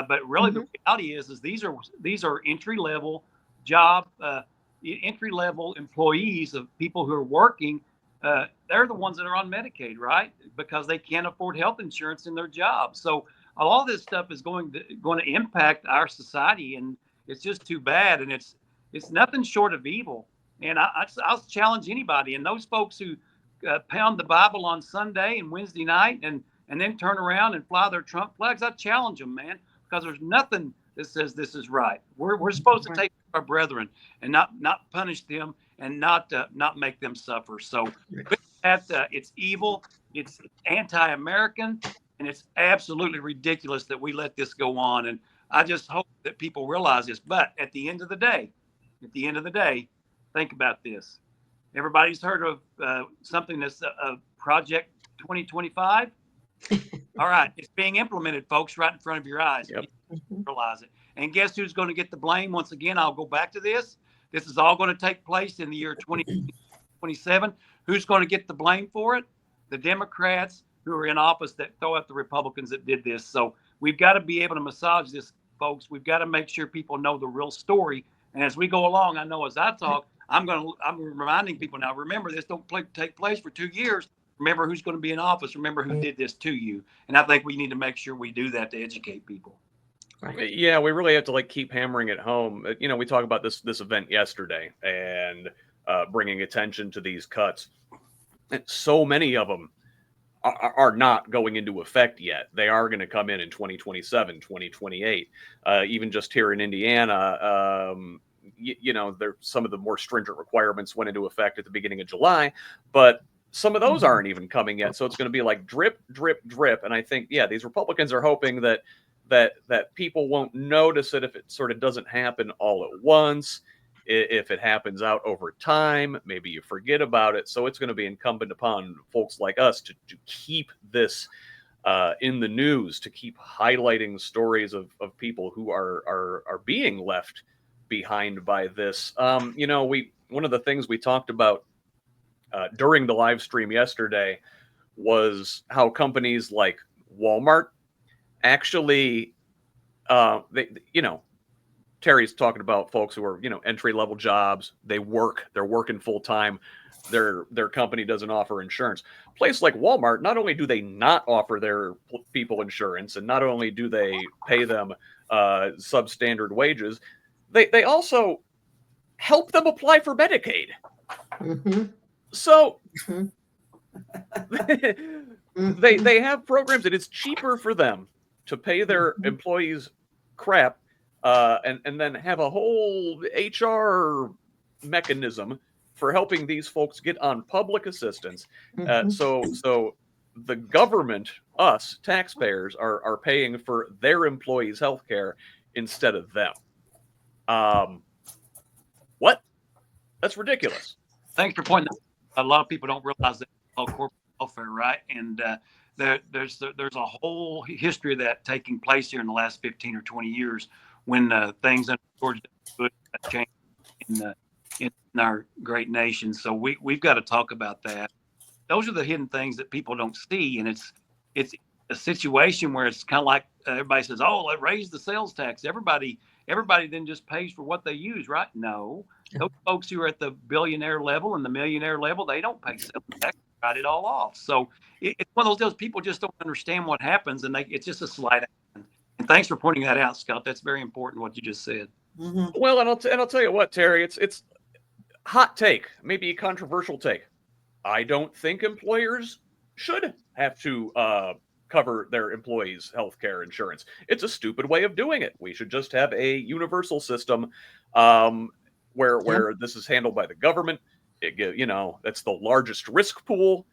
But really, the reality is these are entry level job, entry level employees of people who are working. They're the ones that are on Medicaid, right? Because they can't afford health insurance in their job. So all this stuff is going to impact our society, and it's just too bad. And it's nothing short of evil. And I'll challenge anybody, and those folks who pound the Bible on Sunday and Wednesday night, and then turn around and fly their Trump flags. I challenge them, man, because there's nothing that says this is right. We're supposed to take our brethren and not punish them and not make them suffer. So it's evil, it's anti-American, and it's absolutely ridiculous that we let this go on. And I just hope that people realize this. But at the end of the day, think about this. Everybody's heard of something that's a Project 2025. All right, it's being implemented, folks, right in front of your eyes. Yep. You realize it. And guess who's going to get the blame? Once again, I'll go back to this. This is all going to take place in the year 2027. Who's going to get the blame for it? The Democrats who are in office that throw out the Republicans that did this. So we've got to be able to massage this, folks. We've got to make sure people know the real story. And as we go along, I know as I talk, I'm reminding people now, remember, this don't take place for 2 years. Remember who's going to be in office. Remember who did this to you. And I think we need to make sure we do that to educate people. Right. Yeah, we really have to keep hammering it home. We talked about this event yesterday and bringing attention to these cuts. And so many of them are not going into effect yet. They are going to come in 2027, 2028. Even just here in Indiana, there some of the more stringent requirements went into effect at the beginning of July, but some of those aren't even coming yet. So it's going to be like drip, drip, drip. And I think, these Republicans are hoping that people won't notice it if it sort of doesn't happen all at once. If it happens out over time, maybe you forget about it. So it's going to be incumbent upon folks like us to keep this in the news, to keep highlighting stories of people who are being left behind by this. One of the things we talked about during the live stream yesterday was how companies like Walmart actually, Terry's talking about folks who are, entry-level jobs. They're working full-time. Their company doesn't offer insurance. A place like Walmart, not only do they not offer their people insurance, and not only do they pay them substandard wages, they also help them apply for Medicaid. Mm-hmm. So they have programs that it's cheaper for them to pay their employees crap and then have a whole HR mechanism for helping these folks get on public assistance. So the government, us taxpayers, are paying for their employees' health care instead of them. What? That's ridiculous. Thanks for pointing that out. A lot of people don't realize that it's called corporate welfare, right? And there's a whole history of that taking place here in the last 15 or 20 years when things under George W. Bush changed in our great nation. So we've got to talk about that. Those are the hidden things that people don't see, and it's a situation where it's kind of like everybody says, "Oh, let's raise the sales tax." Everybody then just pays for what they use, right? No, those folks who are at the billionaire level and the millionaire level, they don't pay sales tax. They write it all off. So it's one of those people just don't understand what happens, and it's just a slight action. And thanks for pointing that out, Scott. That's very important what you just said. Mm-hmm. Well, and I'll tell you what, Terry, it's hot take, maybe a controversial take. I don't think employers should have to cover their employees' health care insurance. It's a stupid way of doing it. We should just have a universal system where this is handled by the government. That's the largest risk pool.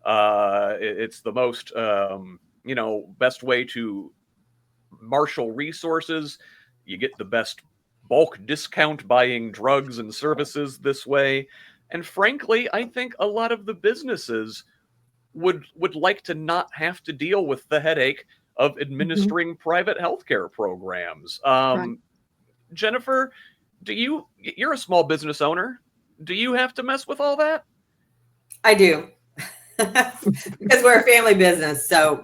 It's the most best way to marshal resources. You get the best bulk discount buying drugs and services this way. And frankly, I think a lot of the businesses would like to not have to deal with the headache of administering private healthcare programs. Right. Jennifer, you're a small business owner. Do you have to mess with all that? I do. Because we're a family business. So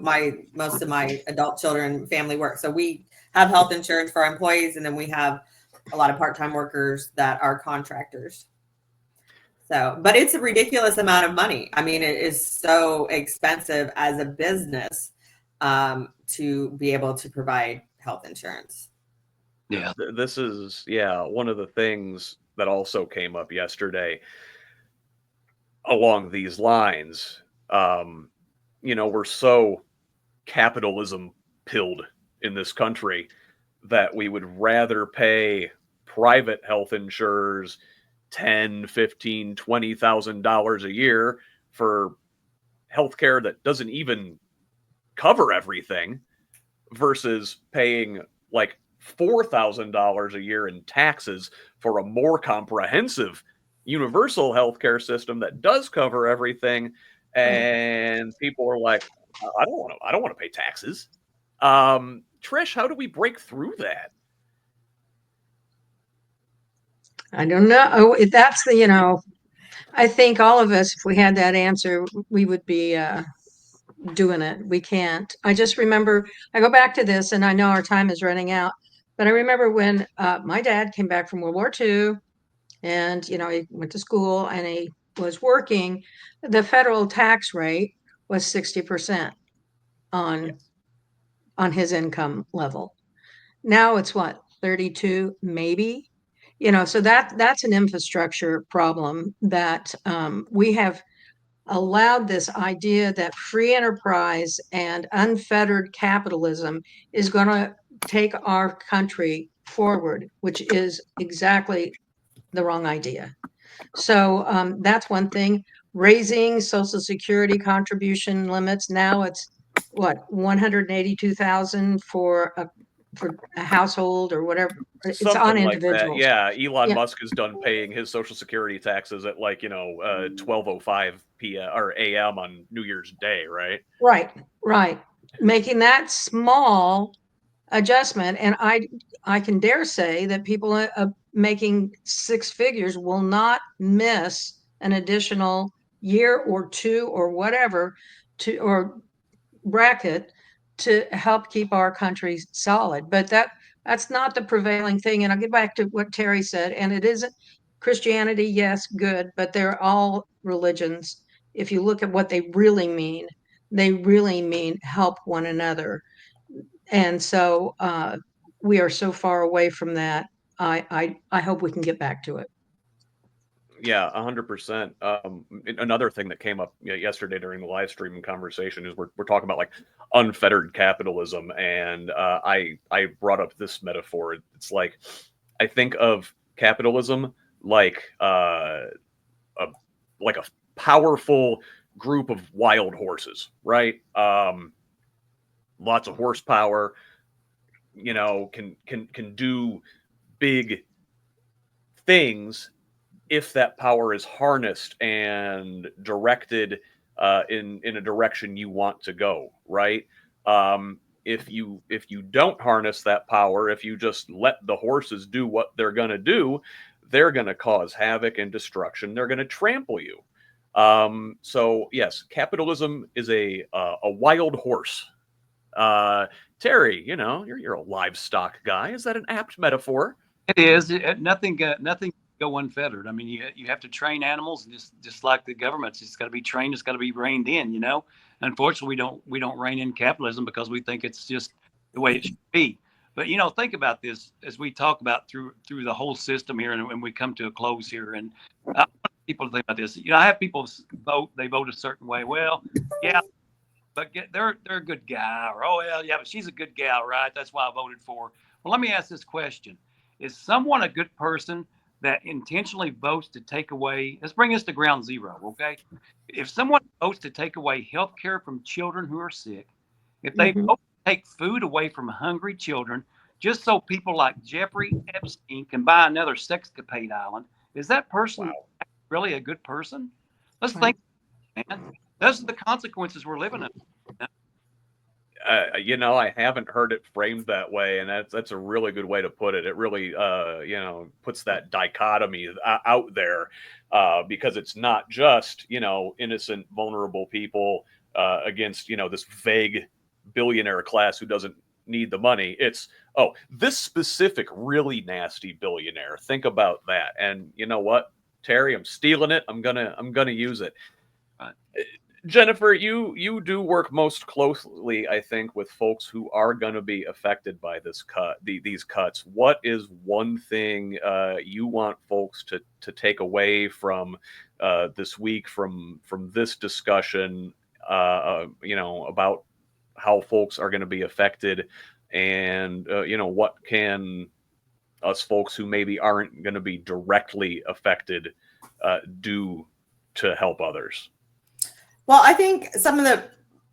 most of my adult children family work. So we have health insurance for our employees, and then we have a lot of part-time workers that are contractors. So, but it's a ridiculous amount of money. I mean, it is so expensive as a business to be able to provide health insurance. Yeah. This is, one of the things that also came up yesterday along these lines. We're so capitalism pilled in this country that we would rather pay private health insurers $10, $15, $20,000 a year for healthcare that doesn't even cover everything versus paying like $4,000 a year in taxes for a more comprehensive universal healthcare system that does cover everything. And people are like, I don't want to pay taxes. Trish, how do we break through that? I don't know. That's I think all of us, if we had that answer, we would be doing it. We can't. I just remember, I go back to this, and I know our time is running out, but I remember when my dad came back from World War II, and he went to school and he was working. The federal tax rate was 60% on his income level. Now it's what, 32 maybe? So that's an infrastructure problem that we have allowed this idea that free enterprise and unfettered capitalism is going to take our country forward, which is exactly the wrong idea. So that's one thing. Raising Social Security contribution limits. Now it's what, 182,000 for a household or whatever. It's on Something like that. individuals. Yeah, Elon Musk is done paying his Social Security taxes at 12:05 p.m. or a.m. on New Year's Day, right? Right. Making that small adjustment, and I can dare say that people making six figures will not miss an additional year or two or whatever or bracket to help keep our country solid. But that's not the prevailing thing. And I'll get back to what Terry said. And it isn't Christianity, yes, good, but they're all religions. If you look at what they really mean help one another. And so we are so far away from that. I hope we can get back to it. Yeah, 100%. Another thing that came up yesterday during the live stream conversation is we're talking about like unfettered capitalism, and I brought up this metaphor. It's like I think of capitalism like a powerful group of wild horses, right? Lots of horsepower. Can do big things if that power is harnessed and directed in a direction you want to go, right? If you don't harness that power, if you just let the horses do what they're going to do, they're going to cause havoc and destruction. They're going to trample you. So yes, capitalism is a wild horse. Terry, you're a livestock guy. Is that an apt metaphor? It is. Nothing go unfettered. I mean, you have to train animals just like the government's. It's got to be trained. It's got to be reined in. Unfortunately, we don't rein in capitalism because we think it's just the way it should be. But think about this as we talk about through the whole system here, and when we come to a close here. And I want people to think about this. I have people vote. They vote a certain way. Well, yeah, but they're a good guy, or but she's a good gal, right? That's why I voted for her. Well, let me ask this question: is someone a good person that intentionally votes to take away? Let's bring us to ground zero, okay? If someone votes to take away health care from children who are sick, if they vote to take food away from hungry children, just so people like Jeffrey Epstein can buy another sexcapade island, is that person really a good person? Let's think, man. Those are the consequences we're living in. I haven't heard it framed that way, and that's a really good way to put it. It really, puts that dichotomy out there, because it's not just innocent, vulnerable people against this vague billionaire class who doesn't need the money. It's this specific really nasty billionaire. Think about that, and you know what, Terry, I'm stealing it. I'm gonna use it. Right. Jennifer, you do work most closely, I think, with folks who are going to be affected by these cuts. What is one thing you want folks to take away from this week, from this discussion, about how folks are going to be affected, and what can us folks who maybe aren't going to be directly affected do to help others? Well, I think some of the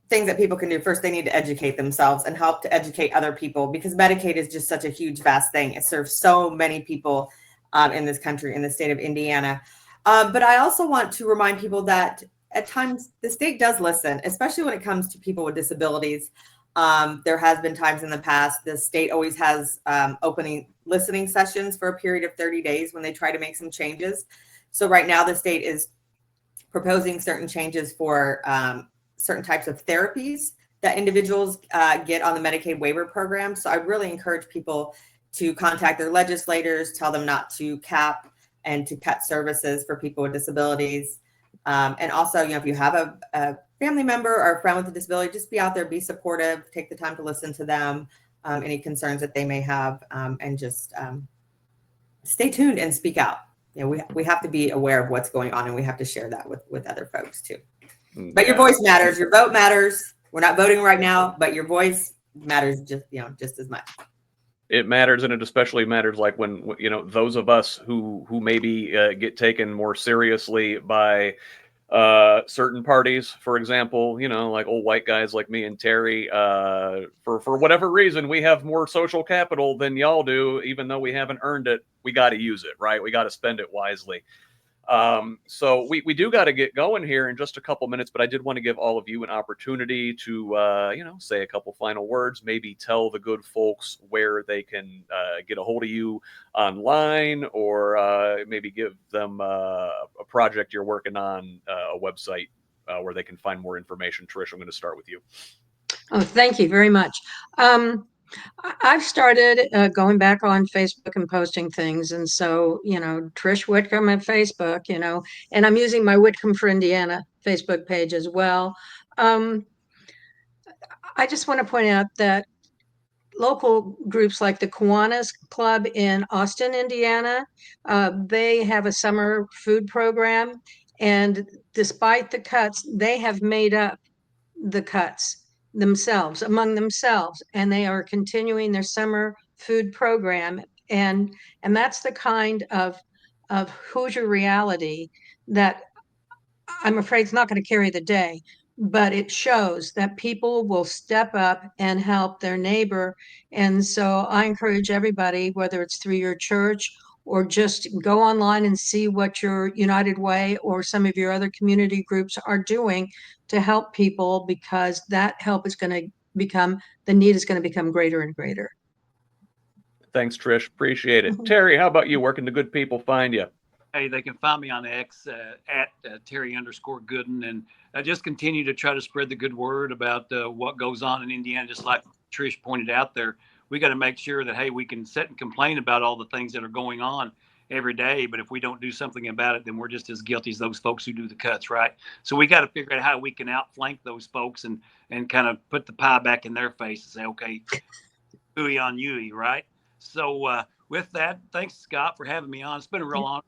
things that people can do, first, they need to educate themselves and help to educate other people, because Medicaid is just such a huge, vast thing. It serves so many people in this country, in the state of Indiana. But I also want to remind people that at times the state does listen, especially when it comes to people with disabilities. There has been times in the past, the state always has opening listening sessions for a period of 30 days when they try to make some changes. So right now the state is proposing certain changes for certain types of therapies that individuals get on the Medicaid waiver program. So I really encourage people to contact their legislators, tell them not to cap and to cut services for people with disabilities. And also, if you have a family member or a friend with a disability, just be out there, be supportive, take the time to listen to them, any concerns that they may have, and just stay tuned and speak out. We have to be aware of what's going on, and we have to share that with other folks too. But your voice matters. Your vote matters. We're not voting right now, but your voice matters just as much. It matters, and it especially matters like when those of us who maybe get taken more seriously by certain parties, for example, like old white guys like me and Terry, for whatever reason, we have more social capital than y'all do, even though we haven't earned it. We got to use it, right? We got to spend it wisely. So we do got to get going here in just a couple minutes, but I did want to give all of you an opportunity to, say a couple final words, maybe tell the good folks where they can get a hold of you online, or maybe give them a project you're working on, a website where they can find more information. Trish, I'm going to start with you. Oh, thank you very much. I've started going back on Facebook and posting things. And so, Trish Whitcomb at Facebook, and I'm using my Whitcomb for Indiana Facebook page as well. I just want to point out that local groups like the Kiwanis Club in Austin, Indiana, they have a summer food program. And despite the cuts, they have made up the cuts among themselves, and they are continuing their summer food program, and that's the kind of Hoosier reality that I'm afraid it's not going to carry the day, but it shows that people will step up and help their neighbor. And so I encourage everybody, whether it's through your church or just go online and see what your United Way or some of your other community groups are doing to help people, because that help is going to the need is going to become greater and greater. Thanks, Trish. Appreciate it. Terry, how about you? Where can the good people find you? Hey, they can find me on X at Terry_Goodin, and just continue to try to spread the good word about what goes on in Indiana. Just like Trish pointed out there, we got to make sure that, hey, we can sit and complain about all the things that are going on every day, but if we don't do something about it, then we're just as guilty as those folks who do the cuts, right? So we got to figure out how we can outflank those folks and kind of put the pie back in their face and say, okay, ooey on you, right? So with that, thanks, Scott, for having me on. It's been a real honor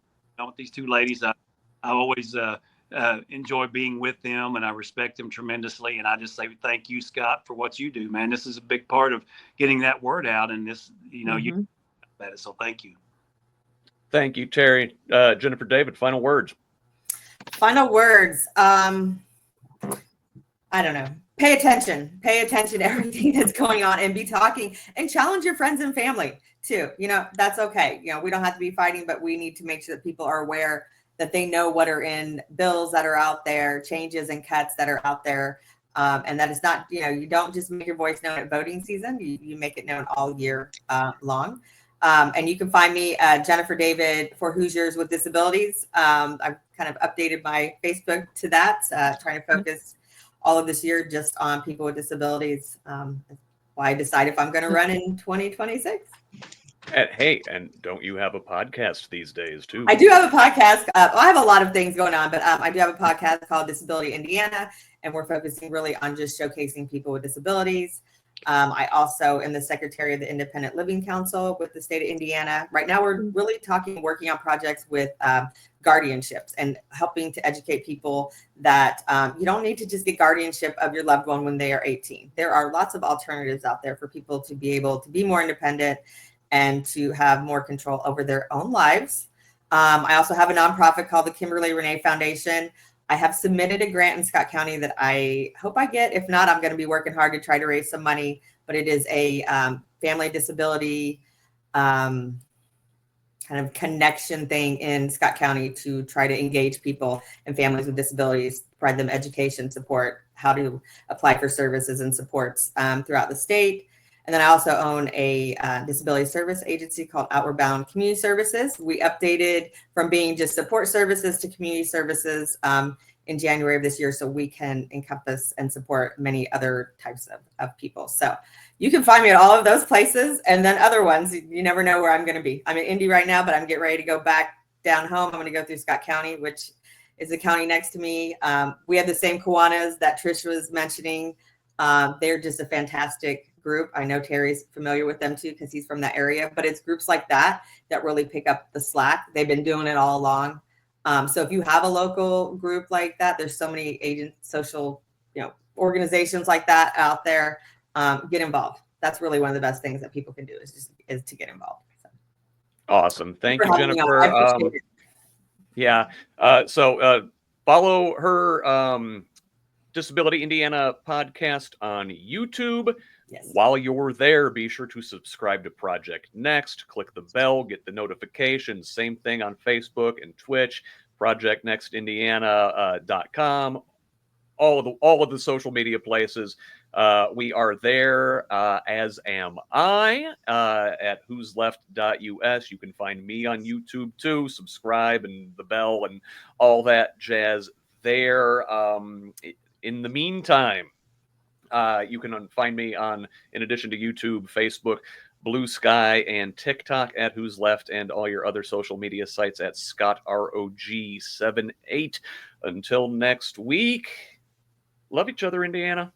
with these two ladies. I always enjoy being with them, and I respect them tremendously. And I just say thank you, Scott, for what you do, man. This is a big part of getting that word out, and this, you that is. So thank you. Thank you, Terry. Jennifer, David, final words. Final words. I don't know. Pay attention to everything that's going on, and be talking and challenge your friends and family too. That's okay. We don't have to be fighting, but we need to make sure that people are aware that they know what are in bills that are out there, changes and cuts that are out there. And that it's not, you don't just make your voice known at voting season, you make it known all year long. And you can find me, Jennifer David, for Hoosiers with Disabilities. I've kind of updated my Facebook to that, trying to focus all of this year just on people with disabilities. Why I decide if I'm going to run in 2026. Hey, and don't you have a podcast these days too? I do have a podcast. I have a lot of things going on, but I do have a podcast called Disability Indiana, and we're focusing really on just showcasing people with disabilities. I also am the secretary of the Independent Living Council with the state of Indiana. Right now, we're really working on projects with guardianships and helping to educate people that you don't need to just get guardianship of your loved one when they are 18. There are lots of alternatives out there for people to be able to be more independent and to have more control over their own lives. I also have a nonprofit called the Kimberly Renee Foundation. I have submitted a grant in Scott County that I hope I get. If not, I'm going to be working hard to try to raise some money, but it is a family disability kind of connection thing in Scott County to try to engage people and families with disabilities, provide them education support, how to apply for services and supports throughout the state. And then I also own a disability service agency called Outward Bound Community Services. We updated from being just support services to community services in January of this year, so we can encompass and support many other types of people. So you can find me at all of those places, and then other ones. You never know where I'm going to be. I'm in Indy right now, but I'm getting ready to go back down home. I'm going to go through Scott County, which is the county next to me. We have the same Kiwanis that Trish was mentioning. They're just a fantastic group. I know Terry's familiar with them too because he's from that area, but it's groups like that that really pick up the slack. They've been doing it all along. So if you have a local group like that, there's so many social, organizations like that out there. Get involved. That's really one of the best things that people can do is to get involved. So. Awesome. Thank you, Jennifer. Yeah. So follow her Disability Indiana podcast on YouTube. Yes. While you're there, be sure to subscribe to Project Next. Click the bell, get the notifications. Same thing on Facebook and Twitch. ProjectNextIndiana.com. All of the social media places. We are there, as am I, at HoosLeft.us. You can find me on YouTube too. Subscribe and the bell and all that jazz there. In the meantime, you can find me on, in addition to YouTube, Facebook, Blue Sky, and TikTok at HoosLeft, and all your other social media sites at ScottROG78. Until next week, love each other, Indiana.